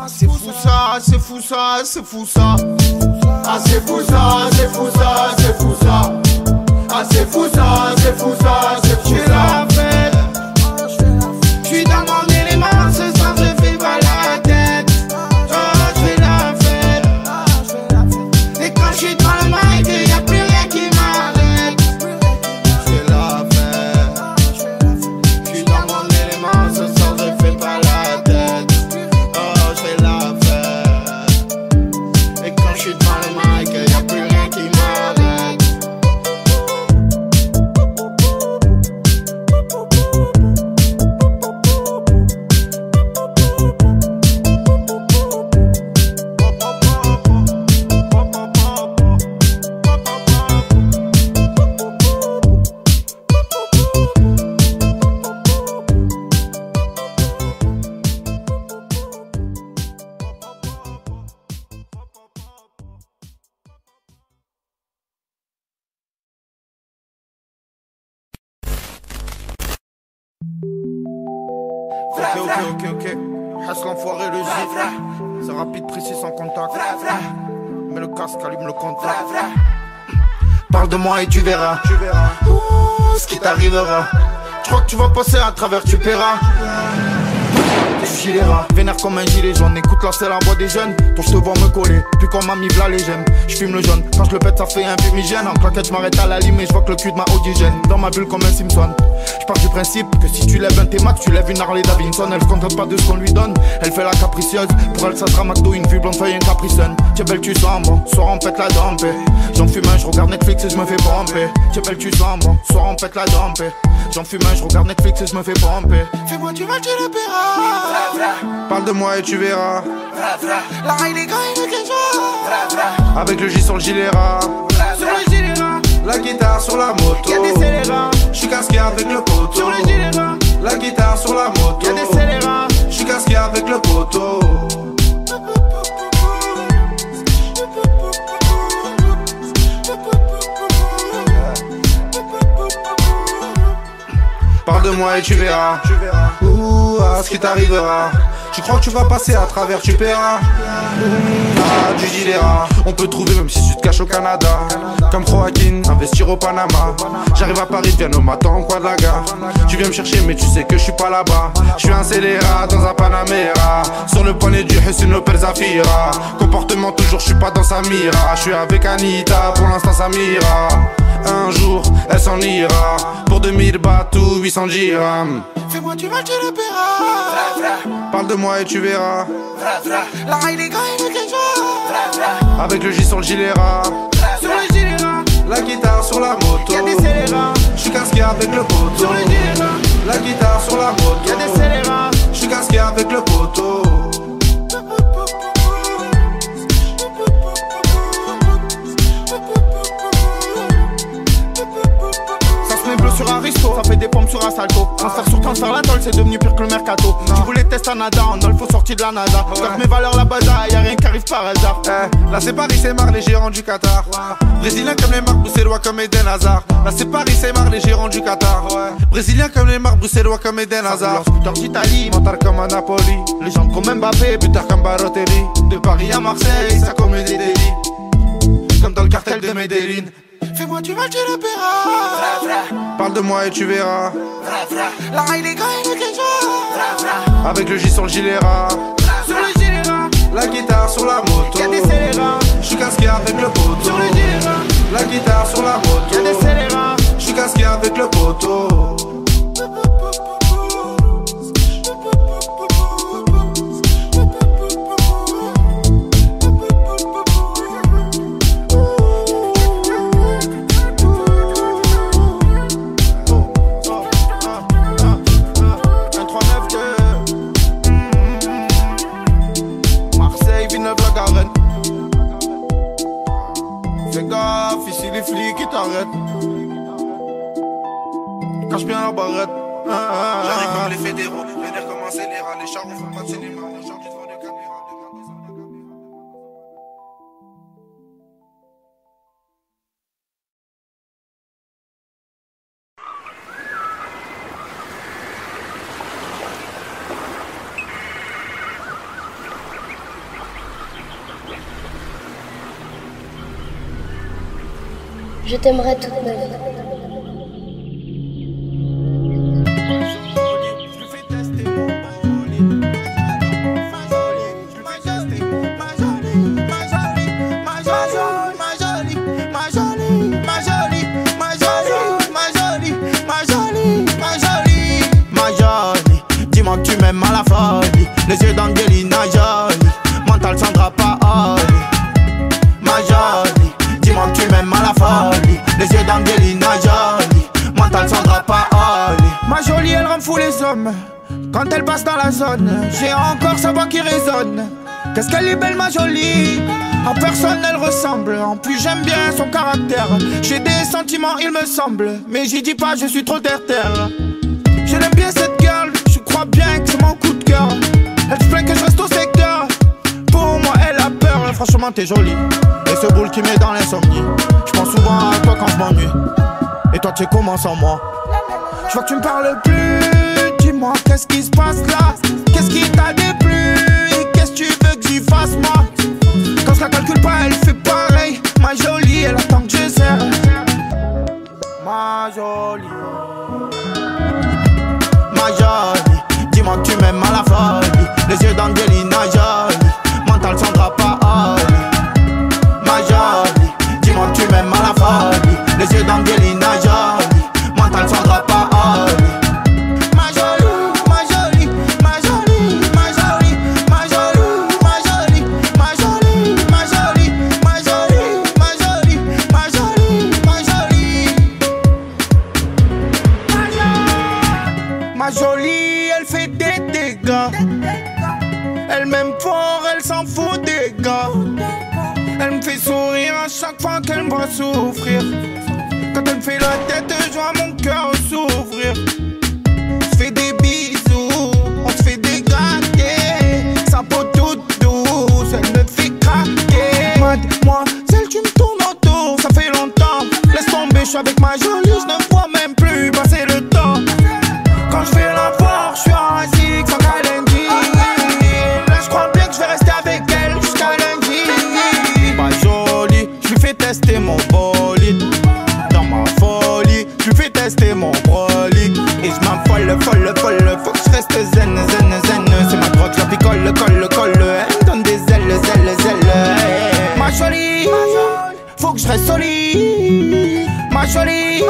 Speaker 4: C'est fou ça, c'est fou ça, c'est fou ça. Ah c'est fou ça, c'est fou ça, c'est fou ça. Ah c'est fou ça, c'est fou ça, c'est fou ça. Je suis dans mon élément, ce soir je fais pas la tête. Je fais la fête. Et quand je suis dans le mic, y'a plus rien qui m'arrête. Je fais la fête. Je suis dans mon élément, ce soir je fais pas la tête. Je fais la fête. Et quand je suis dans le
Speaker 3: Ok. Hasse l'enfoiré, le gif. C'est rapide, précis, sans contact. Mets le casque, allume le contact. Parle de moi et tu verras. Ouh, ce qui t'arrivera. Tu crois que tu vas passer à travers, tu paieras. Vénère comme un gilet jaune, écoute là c'est la voix des jeunes. Toi je te vois me coller, puis quand mamie v'là les j'aime. J'fume le jaune, quand je le pète ça fait un fumigène. En claquette j'm'arrête à la lime et j'vois que le cul de ma odigène. Dans ma bulle comme un Simpson. J'pars du principe que si tu lèves un T-Max, tu lèves une Harley Davidson. Elle se contente pas de ce qu'on lui donne, elle fait la capricieuse. Pour elle ça sera McDo, une vue blonde feuille, un capricène. T'es belle tu sens bon, soir on pète la dompe. J'en fume un, j'regarde Netflix et j'me fais pomper. T'es belle tu sens bon, soir on pète la dompe. J'en fume un, j'regarde Netflix et j'me fais pomper. Fais-moi du mal, tu le paieras. Parle de moi et tu verras. La raille les gars, il veut quelque chose. Avec le J sur le gilet ras. Sur le gilet ras. La guitare sur la moto. Y'a des scélérats. J'suis casqué avec le poteau. Sur le gilet ras. La guitare sur la moto. Y'a des scélérats. J'suis casqué avec le poteau. Parle de moi et tu verras. Ouh, ah, ce qui t'arrivera. Tu crois que tu vas passer à travers, tu paieras. Du gilet ras. On peut trouver même si tu te caches au Canada. Comme Joaquin, investir au Panama. J'arrive à Paris, viens au matin en coin de la gare. Tu viens me chercher mais tu sais que je suis pas là-bas. Je suis un scélérat dans un Panamera. Sur le poignet du Hussein Opel Zafira. Comportement toujours, je suis pas dans sa mira. Je suis avec Anita, pour l'instant ça m'ira. Un jour, elle s'en ira. Pour 2000 bahts ou 800 dirhams. Fais-moi du mal, tu le paieras. Parle de moi et tu verras. La raille les gars, il veut quelque chose. Avec le J sur le gilet ras. Sur le gilet ras. La guitare sur la moto. Y'a des scélérats. J'suis casqué avec le poteau. Sur le gilet ras. La guitare sur la moto. Y'a des scélérats. J'suis casqué avec le poteau. Bleu sur Aristo, ça fait des pompes sur un salto. Transfert sur transfert, la tôle c'est devenu pire que le mercato. Tu voulais tester un nada, en faut sortir de la NASA. Garde mes valeurs la basa, y'a rien qui arrive par hasard. Là c'est Paris, c'est marre les gérants du Qatar. Brésilien comme les marques, bruxellois comme Eden Hazard. Là c'est Paris, c'est marre les gérants du Qatar. Brésilien comme les marques, bruxellois comme Eden Hazard. Scooter d'Italie, mental comme un Napoli. Légende comme Mbappé, buteur comme Balotelli. De Paris à Marseille, ça commet des délits. Comme dans le cartel de Medellin. Fais-moi du mal, tu le paieras. Parle de moi et tu verras. La raille les gars, il veut quelque chose. Avec le J sur le gilet ras. Sur le gilet ras. La guitare sur la moto. Y'a des scélérats. J'suis casqué avec le poteau. Sur le gilet ras. La guitare sur la moto. Y'a des scélérats. J'suis casqué avec le poteau. Fais gaffe, ici les flics qui t'arrêtent. Cache bien la barrette. J'arrive par les fédéraux, vénère comme un scélérat. Les chars font pas de cinéma, aujourd'hui devant le caméra.
Speaker 10: Je t'aimerai toute ma vie.
Speaker 4: Dis-moi que tu m'aimes à la folie. Les yeux d'Angelina Jolie. Mental Sandra Paoli. Ma jolie. Dis-moi que tu m'aimes à la folie. Les yeux d'Angelina Jolie. Mental Sandra Paoli. Ma jolie elle rend fou les hommes. Quand elle passe dans la zone, j'ai encore sa voix qui résonne. Qu'est-ce qu'elle est belle ma jolie. À personne elle ressemble. En plus j'aime bien son caractère. J'ai des sentiments il me semble. Mais j'y dis pas je suis trop terre-terre. Je l'aime bien cette girl. Je crois bien que c'est mon coup de cœur. Elle se plaint que je reste au secteur. Pour moi elle a peur. Franchement t'es jolie. Et ce boule qui met dans l'insomnie. Je pense souvent à toi quand je m'ennuie. Et toi tu sais comment sans moi. Je vois que tu me parles plus. Dis-moi dis-moi qu'est-ce qui se passe là? Qu'est-ce qui t'a déplu? Qu'est-ce que tu veux que j'y fasse moi? Quand je la calcule pas elle fait pareil. Ma jolie elle attend que je serre. Ma jolie. Ma jolie, dis-moi que tu m'aimes à la folie. Les yeux d'Angelina Jolie, mental Sandra Paoli. Ma jolie, dis-moi que tu m'aimes à la folie. Les yeux d'Angelina Jolie, mental Sandra Paoli. Ma jolie, ma jolie, ma jolie, ma jolie, ma jolie, ma jolie, ma jolie, ma jolie, ma jolie, ma jolie, ma jolie, ma jolie. Ma jolie, elle fait des dégâts. Elle m'aime fort, elle s'en fout des gars. Elle me fait sourire à chaque fois qu'elle me voit souffrir. Quand elle me fait la tête, je vois mon cœur s'ouvrir. On se fait des bisous, on se fait des gâtés. Sa peau toute douce, elle me fait craquer. Mademoiselle, tu me tournes autour, ça fait longtemps. Laisse tomber, je suis avec ma jolie, je ne vois même plus passer le temps. Quand je fais la foire, je suis assis sans lundi. Là je crois bien que je vais rester avec elle jusqu'à lundi. Ma jolie, je lui fais tester mon bolide. Dans ma folie, je lui fais tester mon brolic. Et je m'affole, folle, folle. Faut que je reste zen, zen, zen. C'est ma drogue, je la picole, colle, colle. Elle me donne des ailes, ailes, ailes. Ma jolie, faut que je reste solide. Ma jolie,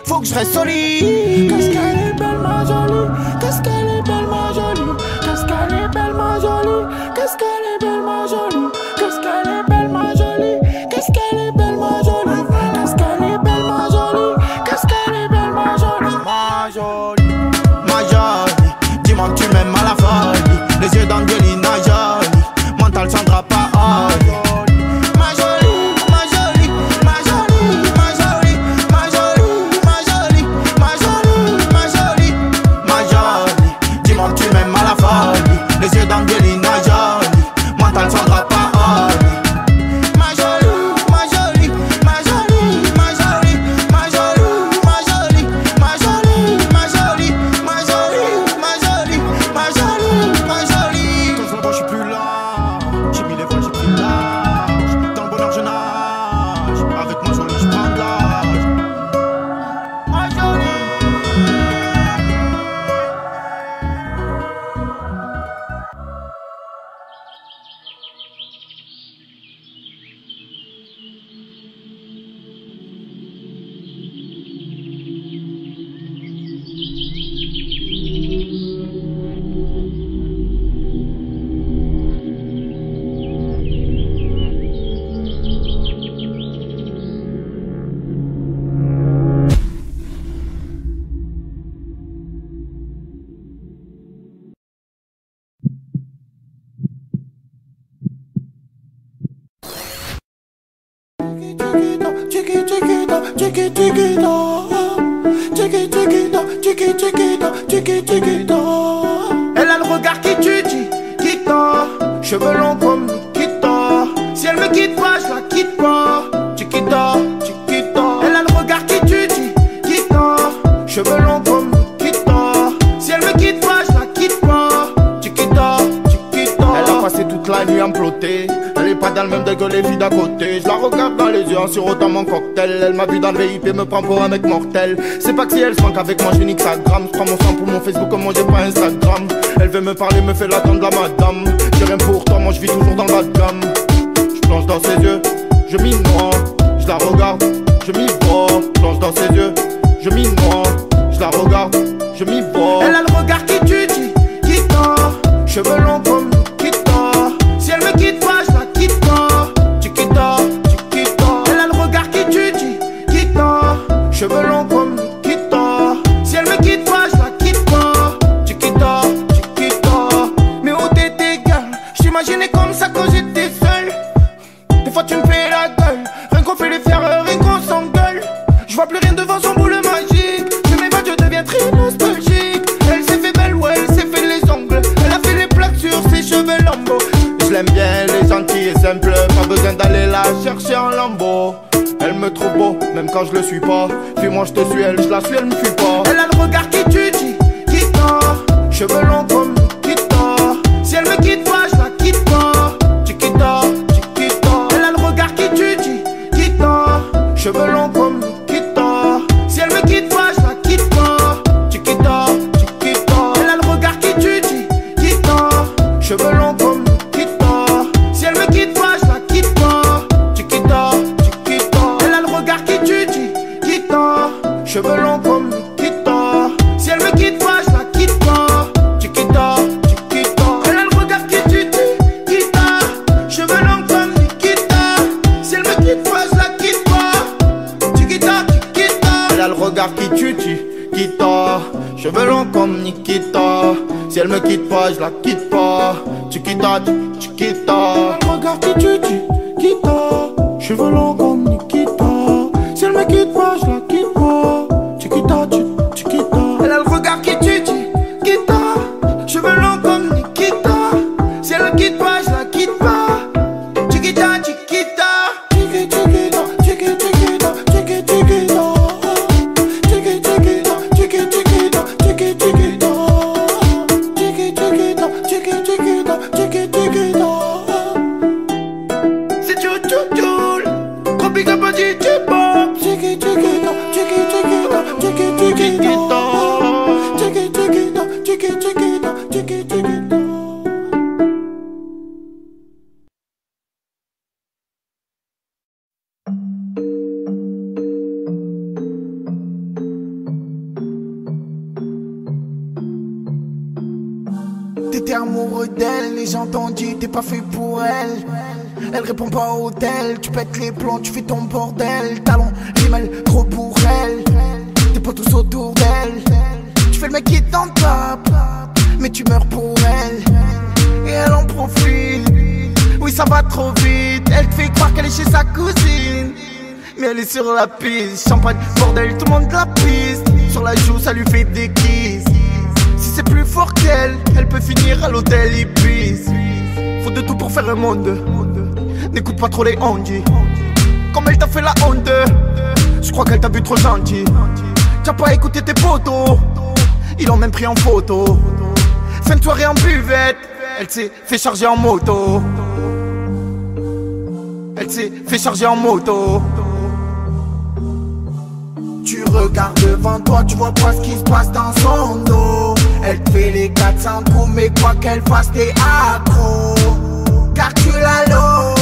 Speaker 4: faut que je reste solide. Qu'est-ce qu'elle est belle ma jolie. Qu'est-ce qu'elle est belle ma jolie. Qu'est-ce qu'elle est belle ma jolie. Qu'est-ce qu'elle est belle ma jolie. Qu'est-ce qu'elle est belle ma jolie. Qu'est-ce qu'elle est belle ma jolie. Qu'est-ce qu'elle est belle ma jolie. Qu'est-ce qu'elle est belle ma jolie. Ma jolie. Ma jolie, dis-moi que tu m'aimes à la folie. Les yeux d'Angelina Jolie, mental Sandra Paoli. Ma jolie, ma jolie, ma jolie, ma jolie, ma jolie, ma jolie, ma jolie, ma jolie, ma jolie. Dis-moi que tu m'aimes à la folie. Les yeux d'Angelina Jolie, mental Sandra Paoli. Ma jolie, ma jolie, ma jolie, ma jolie, ma jolie, ma jolie, ma jolie, ma jolie, ma jolie, ma jolie, ma jolie, ma jolie. Quand je la vois, je suis plus là. J'ai mis les voiles, j'ai pris l'âge. Dans le bonheur, je nage. Avec ma jolie, je prends de l'âge. Ma jolie. Elle a le regard qui tue, Chiquita. Cheveux longs comme Nikita. Si elle me quitte pas, je la quitte pas. Chiquita, Chiquita. Elle a le regard qui tue, Chiquita. Cheveux longs comme Nikita. Si elle me quitte pas, je la quitte pas. Chiquita, Chiquita. Elle a passé toute la nuit à me plotter. Elle est pas dans le même degré que les filles d'à côté. Je la regarde dans les yeux en sirotant mon cocktail. Elle m'a vu dans le VIP et me prend pour un mec mortel. C'est pas que si elle se manque avec moi, je nique sa gramme. Je prends mon sang pour mon Facebook comme moi j'ai pas Instagram. Elle veut me parler, me fait l'attendre la madame. J'ai rien pour toi, moi je vis toujours dans la gamme. Je plonge dans ses yeux, je m'y noie. Je la regarde, je m'y vois. Je plonge dans ses yeux, je m'y noie. Je la regarde, je m'y vois. Elle a le regard qui tue, Chiquita. Cheveux longs comme Nikita. Si elle me quitte pas, je la quitte pas. Chiquita, Chiquita. Elle a le regard qui tue, Chiquita. Cheveux longs comme Nikita. Si elle me quitte pas, je la quitte pas. Chiquita, Chiquita. Mais où t'étais, gars? J'imaginais comme ça quand j'étais seul. Des fois tu me fais la gueule. Rien qu'on fait les faire, rien qu'on s'engueule. Je vois plus rien devant son boule magique. Je m'évade, je deviens très nostalgique. Elle s'est fait belle, ouais, elle s'est fait les ongles. Elle a fait les plaques sur ses cheveux lambeaux. Je l'aime bien, elle est gentille et simple. Pas besoin d'aller la chercher en lambeau. Elle me trouve beau, même quand je le suis pas. Puis moi je te suis, elle, je la suis, elle me fuit pas. Elle a le regard qui tue, Chiquita. cheveux longs comme Nikita. Si elle me quitte pas, je la quitte pas. Chiquita, Chiquita. Elle a le regard qui tue, Chiquita. Cheveux longs comme Nikita. Si elle me quitte pas, je la quitte pas. Chiquita, Chiquita. Elle a le regard qui tue, Chiquita. Cheveux longs comme Nikita. Si elle me quitte pas, je la quitte pas. Chiquita, Chiquita. Elle a le regard qui tue, Chiquita. Cheveux longs comme Nikita. Si elle me quitte pas, je la quitte pas. Chiquita, Chiquita. Elle a le regard qui tue, Chiquita. Cheveux longs comme Nikita. Si elle me quitte pas, je la quitte pas. Chiquita, Chiquita. Elle a le regard qui tue, Chiquita. Cheveux longs comme Nikita. Si elle me quitte pas, je la quitte pas. Chiquita, Chiquita. Elle a le regard qui tue, Chiquita. Cheveux longs comme Nikita. Si elle me quitte pas, je la quitte pas. Chiquita, Chiquita. Elle a le regard qui tue, Chiquita. Cheveux longs comme Nikita. Si elle me quitte pas, je la quitte pas. Chiquita, Chiquita. Chiquita, Chiquita, Chiquita, Chiquita, Chiquita. Chiquita, Chiquita, Chiquita, Chiquita, Chiquita. Chiquita, Chiquita, Chiquita, Chiquita. C'est tout, tout, tout. Gros big up à DJ Bob. Chiquita, Chiquita, Chiquita, Chiquita, Chiquita, Chiquita. Chiquita, Chiquita, Chiquita, Chiquita. T'étais amoureux d'elle, les gens t'ont dit t'es pas fait pour elle. Elle répond pas au tel, tu pètes les plombs, tu fais ton bordel. Talon, rimel, trop pour elle. Tes potes tous autour d'elle. Tu fais le mec qui t'en tape, mais tu meurs pour elle. Et elle en profite, oui ça va trop vite. Elle te fait croire qu'elle est chez sa cousine, mais elle est sur la piste. Champagne, bordel, tout le monde la piste. Sur la joue, ça lui fait des kisses. Si c'est plus fort qu'elle, elle peut finir à l'hôtel Ibis. Faut de tout pour faire un monde. N'écoute pas trop les ondis. Comme elle t'a fait la honte, je crois qu'elle t'a vu trop gentil. T'as pas écouté tes potos, ils l'ont même pris en photo. Fin de soirée en buvette, elle s'est fait charger en moto. Elle s'est fait charger en moto. Tu regardes devant toi, tu vois pas ce qui se passe dans son dos. Elle te fait les 400 coups, mais quoi qu'elle fasse, t'es accro. Car tu l'as l'eau,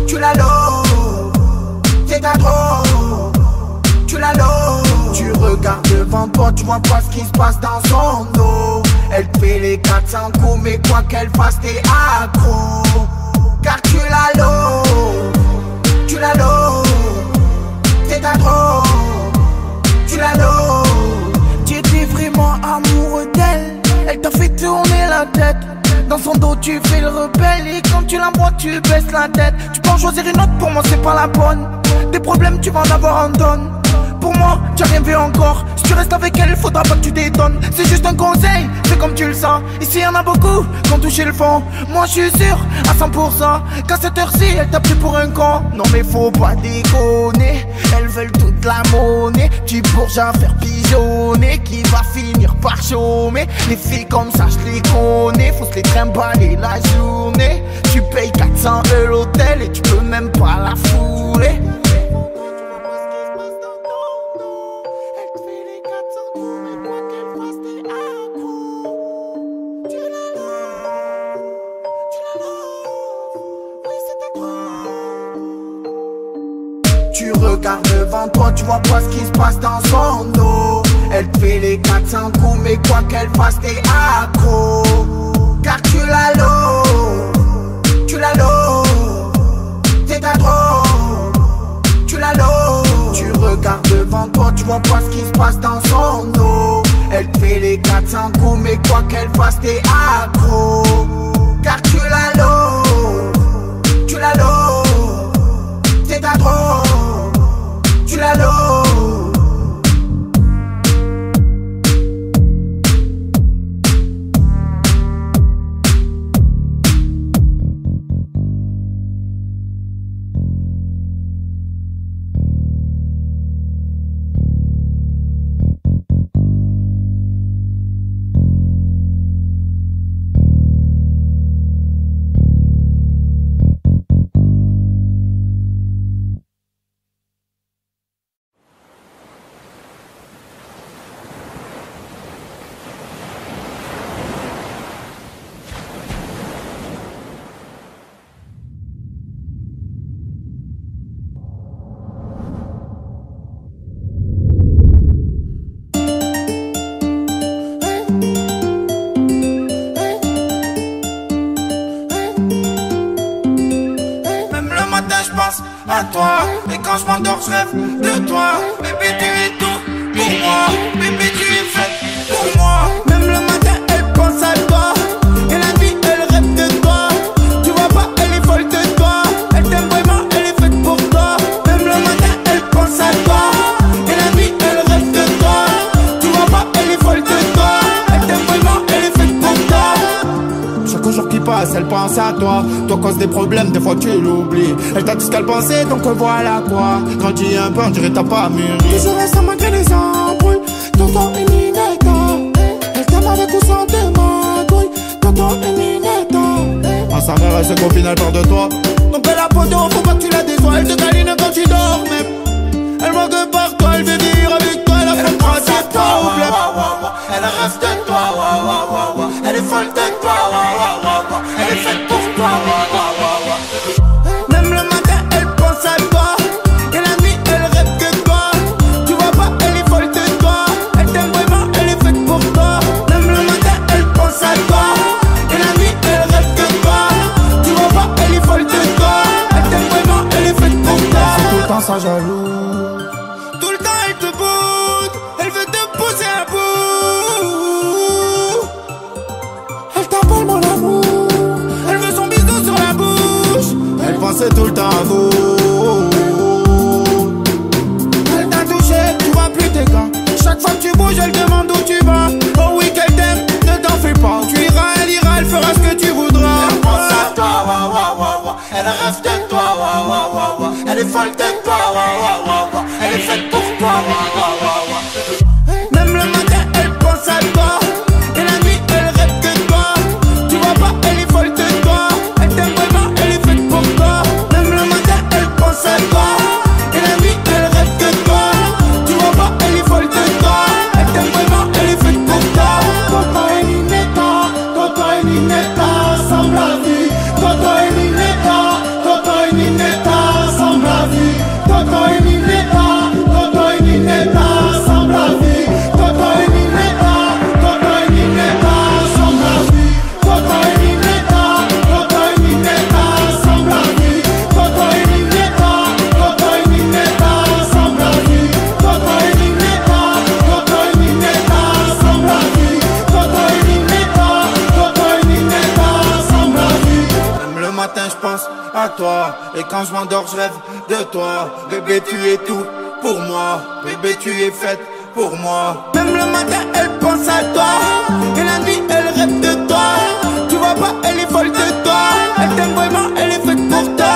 Speaker 4: tu l'as l'eau, c'est ta drogue, tu l'as l'eau. Tu regardes devant toi, tu vois pas ce qui se passe dans son dos. Elle te fait les 400 coups, mais quoi qu'elle fasse, t'es accro. Car tu l'as l'eau, tu l'as l'eau, c'est ta drogue, tu l'as l'eau. Tu étais vraiment amoureux d'elle, elle t'a fait tourner la tête. Dans son dos tu fais le rebelle et quand tu la vois tu baisses la tête. Tu peux en choisir une autre, pour moi c'est pas la bonne. Des problèmes tu vas en avoir en donne. Pour moi tu as rien vu encore. Si tu restes avec elle faudra pas que tu détonnes. C'est juste un conseil, fais comme tu le sens. Ici y'en a beaucoup qui ont touché le fond. Moi je suis sûr à 100% qu'à cette heure-ci elle t'a pris pour un con. Non mais faut pas déconner, elles veulent toute la monnaie. Tu bourges à faire pigeonner qui va finir par chômer. Les filles comme ça je les connais, faut se les trimballer la journée. Tu payes 400 € l'hôtel et tu peux même pas la fouler. Tu regardes devant toi, tu vois pas ce qui se passe dans son dos. Elle te fait les 400 coups, mais quoi qu'elle fasse, t'es accro. Car tu l'as l'eau, tu l'as l'eau, c'est ta drogue, tu l'as l'eau. Tu regardes devant toi, tu vois pas ce qui se passe dans son dos. Elle te fait les 400 coups, mais quoi qu'elle fasse, t'es accro. Car tu l'as l'eau, tu l'as l'eau, c'est ta drogue, tu l'as l'eau. pense à toi. Et quand je m'endors, je rêve de toi. Bébé, tu es tout pour moi. Bébé, tu es faite pour moi. Même le matin, elle pense à toi. Et la nuit, elle rêve de toi. Tu vois pas, elle est folle de toi. Elle t'aime vraiment, elle est faite pour toi. Même le matin, elle pense à toi. Et la nuit, elle rêve de toi. Tu vois pas, elle est folle de toi. Elle t'aime vraiment, elle est faite pour toi. Chaque jour qui passe, elle pense à toi. Toi cause des problèmes, des fois tu l'oublies. Elle t'a dit ce qu'elle pensait, donc voilà quoi. Grandis un peu, on dirait t'as pas mûri. Toujours restant malgré les embrouilles. Tonton et Ninetta. Elle t'aime avec ou sans tes magouilles. Tonton et Ninetta. Ah sa mère elle se confine, elle peur de toi. Donc elle a poteau, faut pas que tu la déçois. Elle te câline quand tu dors même. Elle manque par toi, elle veut vivre avec toi. Elle a fait pratique toi au bled. Elle rêve de toi, elle est folle de toi, elle est faite pour toi. Même le matin, elle pense à toi. Et la nuit, elle rêve de toi. Tu vois pas, elle est folle de toi. Elle t'aime vraiment, elle est faite pour toi. Même le matin, elle pense à toi. Et la nuit, elle rêve de toi. Tu vois pas, elle est folle de toi. Elle t'aime vraiment, elle est faite pour toi. C'est tout le temps ça jaloux. Tout le temps, elle te boude. Elle veut te pousser à bout. Elle t'appelle mon amour. Elle veut son bisou sur la bouche. Elle pensait tout le temps à vous. Elle t'a touché, tu vois plus tes gants. Chaque fois que tu bouges, elle demande où tu vas. Oh oui qu'elle t'aime, ne t'en fais pas. Tu iras, elle fera ce que tu voudras. Elle pense à toi, elle rêve de toi, elle est folle de toi, elle est faite pour toi. Même le matin, elle pense à toi. Et la nuit, elle rêve de toi. Tu vois pas, elle est folle de toi. Elle t'aime vraiment, elle est faite pour toi. Même le matin, elle pense à toi. Et la nuit, elle rêve de toi. Tu vois pas, elle est folle de toi. Elle t'aime vraiment, elle est faite pour toi. Toto et Ninetta, Toto et Ninetta, semble la vie. Toto et Ninetta, Toto et Ninetta, semble la vie. Toto et Ninetta, Toto et Ninetta, semble la vie. Toto et Ninetta, Toto et Ninetta, semble la vie. Toto et Ninetta, Toto et Ninetta, semble la vie. Toto et Ninetta, Toto et Ninetta, semble la vie. Toto et Ninetta, Toto et Ninetta, semble la vie. Toto et Ninetta, Toto et Ninetta, semble la vie. Même le matin je pense à toi. Et quand je m'endors je rêve de toi. Bébé tu es tout pour moi. Bébé tu es faite pour moi. Même le matin elle pense à toi. Et la nuit elle rêve de toi. Tu vois pas elle est folle de toi. Elle t'aime vraiment, elle est faite pour toi.